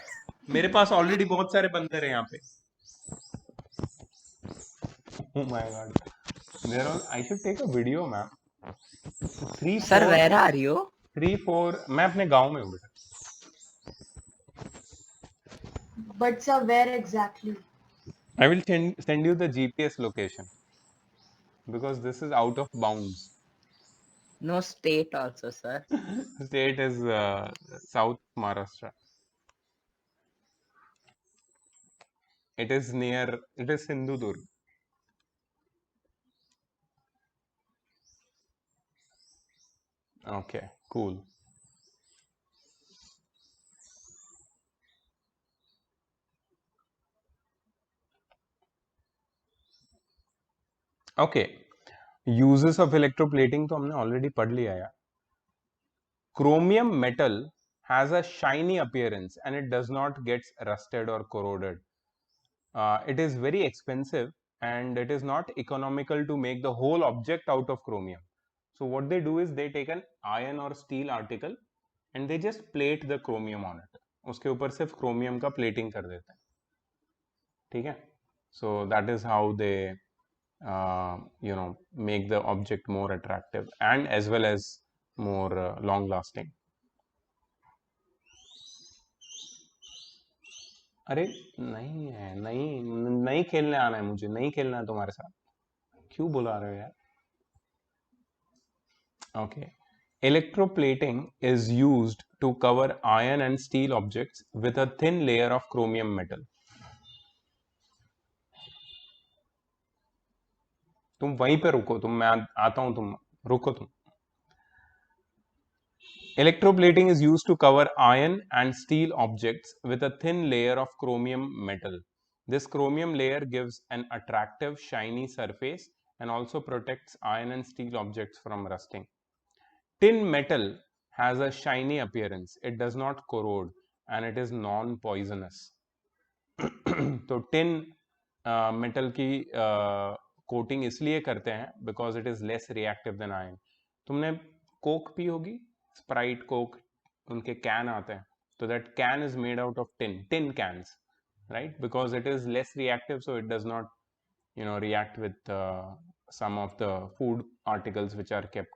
मेरे पास ऑलरेडी बहुत सारे बंदर हैं यहाँ पे. Oh my god. There all, I should take a video, ma'am. 3, 4. Sir, where are you? 3, 4. मैं अपने गांव में हूँ बेटा. But sir, where exactly? I will send you the GPS location because this is out of bounds. No state also, sir. State is South Maharashtra. It is Sindhudurg. Okay, cool. Okay, uses of electroplating तो हमने already पढ़ लिया यार. Chromium metal has a shiny appearance and it does not get rusted or corroded. It is very expensive and it is not economical to make the whole object out of chromium. So what they do is they take an iron or steel article and they just plate the chromium on it. उसके ऊपर सिर्फ chromium का plating कर देते हैं. ठीक है? So that is how they make the object more attractive and as well as more long lasting. अरे नहीं है, नहीं खेलने आना है मुझे, नहीं खेलना है तुम्हारे साथ. क्यों बुला रहे हो यार? Okay. Electroplating is used to cover iron and steel objects with a thin layer of chromium metal. तुम वहीं पे रुको, मैं आता हूं, तुम रुको. Electroplating is used to cover iron and steel objects with a thin layer of chromium metal. This chromium layer gives an attractive shiny surface and also protects iron and steel objects from rusting. Tin metal has a shiny appearance. It does not corrode and it is non-poisonous. तो tin metal की coating इसलिए करते हैं because it is less reactive than iron. तुमने Coke P होगी, Sprite Coke, उनके can आते हैं, तो that can is made out of tin cans, right? Because it is less reactive, so it does not react with some of the food articles which are kept.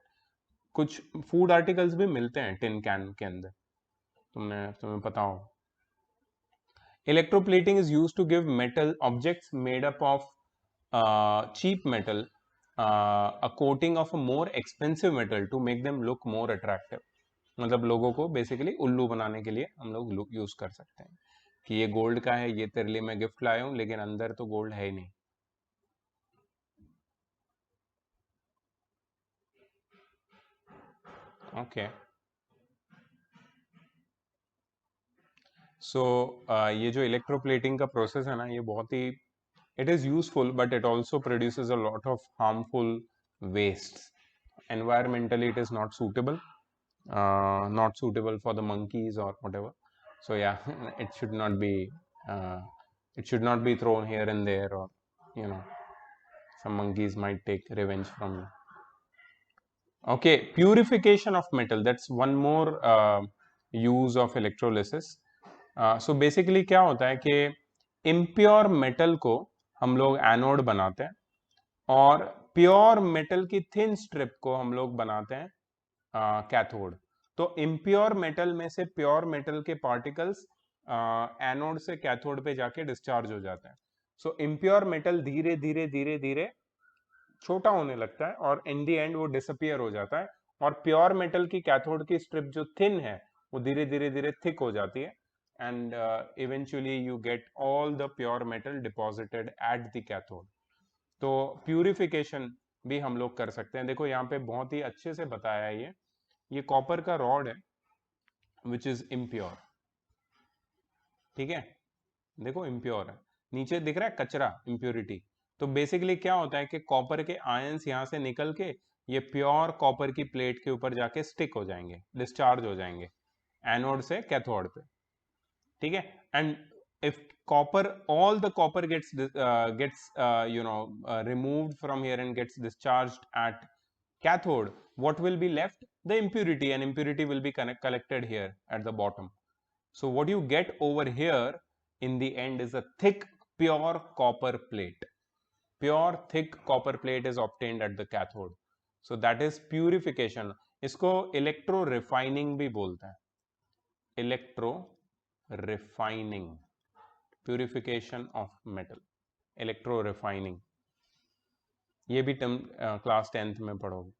कुछ food articles भी मिलते हैं tin can के अंदर, तुम्हें पता हो. Electroplating is used to give metal objects made up of cheap metal a coating of a more expensive metal to make them look more attractive. मतलब लोगों को बेसिकली उल्लू बनाने के लिए हम लोग यूज कर सकते हैं कि ये गोल्ड का है, ये तेरे लिए मैं गिफ्ट लाया हूं, लेकिन अंदर तो गोल्ड है ही नहीं. ओके, सो ये जो इलेक्ट्रोप्लेटिंग का प्रोसेस है ना, ये बहुत ही it is useful, but it also produces a lot of harmful wastes. Environmentally it is not suitable, not suitable for the monkeys or whatever. So yeah, it should not be thrown here and there, or some monkeys might take revenge from you. Okay, purification of metal, that's one more use of electrolysis. So basically क्या होता है कि impure metal को हम लोग anode बनाते हैं और प्योर मेटल की थिन स्ट्रिप को हम लोग बनाते हैं कैथोड। तो इम्प्योर मेटल में से प्योर मेटल के पार्टिकल्स एनोड से कैथोड पे जाके डिस्चार्ज हो जाते हैं। सो इम्प्योर मेटल धीरे धीरे धीरे धीरे छोटा होने लगता है और इन दी एंड वो डिसअपियर हो जाता है, और प्योर मेटल की कैथोड की स्ट्रिप जो थिन है वो धीरे धीरे धीरे थिक हो जाती है, and eventually you get all the pure metal deposited at the cathode. तो प्यूरिफिकेशन भी हम लोग कर सकते हैं। देखो यहाँ पे बहुत ही अच्छे से बताया है ये कॉपर का रॉड है विच इज इम्प्योर, ठीक है, देखो इम्प्योर है, नीचे दिख रहा है कचरा, इम्प्योरिटी। तो बेसिकली क्या होता है कि कॉपर के आयंस यहाँ से निकल के ये प्योर कॉपर की प्लेट के ऊपर जाके स्टिक हो जाएंगे, डिस्चार्ज हो जाएंगे एनोड से कैथोड पे, ठीक है। And if copper, all the copper gets removed from here and gets discharged at cathode, what will be left? The impurity, and impurity will be collected here at the bottom. So what you get over here in the end is a thick pure copper plate. Pure thick copper plate is obtained at the cathode. So that is purification. इसको electro refining भी बोलते हैं, electro refining, purification of metal, electro refining, ये भी term class 10th में पढ़ोगे।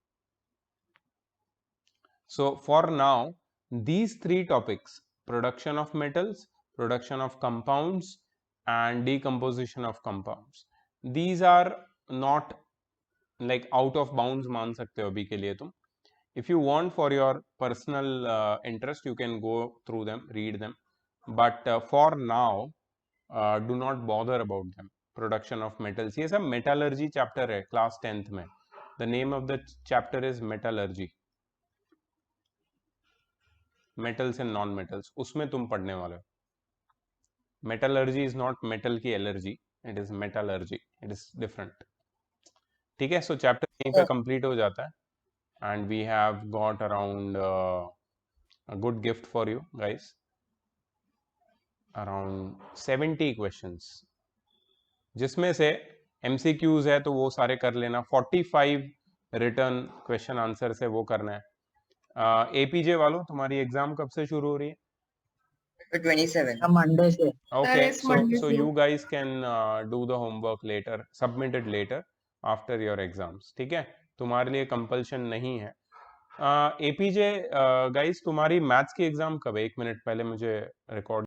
So for now these 3 topics, production of metals, production of compounds and decomposition of compounds, these are not like out of bounds मान सकते हो अभी के लिए तुम। If you want for your personal interest you can go through them, read them, but for now do not bother about them. Production of metals, ये सब metallurgy chapter है class 10th में. The name of the chapter is metallurgy, metals and non-metals, उसमें तुम पढ़ने वाले हो। Metallurgy is not metal की allergy, it is metallurgy, it is different, ठीक है। So chapter यहीं पे complete हो जाता है and we have got around a good gift for you guys, around 70 questions, जिसमें से MCQs है तो वो सारे कर लेना, 45 रिटर्न क्वेश्चन आंसर से वो करना है। APJ वालों, तुम्हारी एग्जाम कब से शुरू हो रही है? 27 मंडे से। Okay, Monday so से। you guys can do the homework later, submit it later after your exams, ठीक है, तुम्हारे लिए कंपल्शन नहीं है। APJ गाइस, तुम्हारी मैथ्स की एग्जाम कब है? 1 मिनट पहले मुझे रिकॉर्ड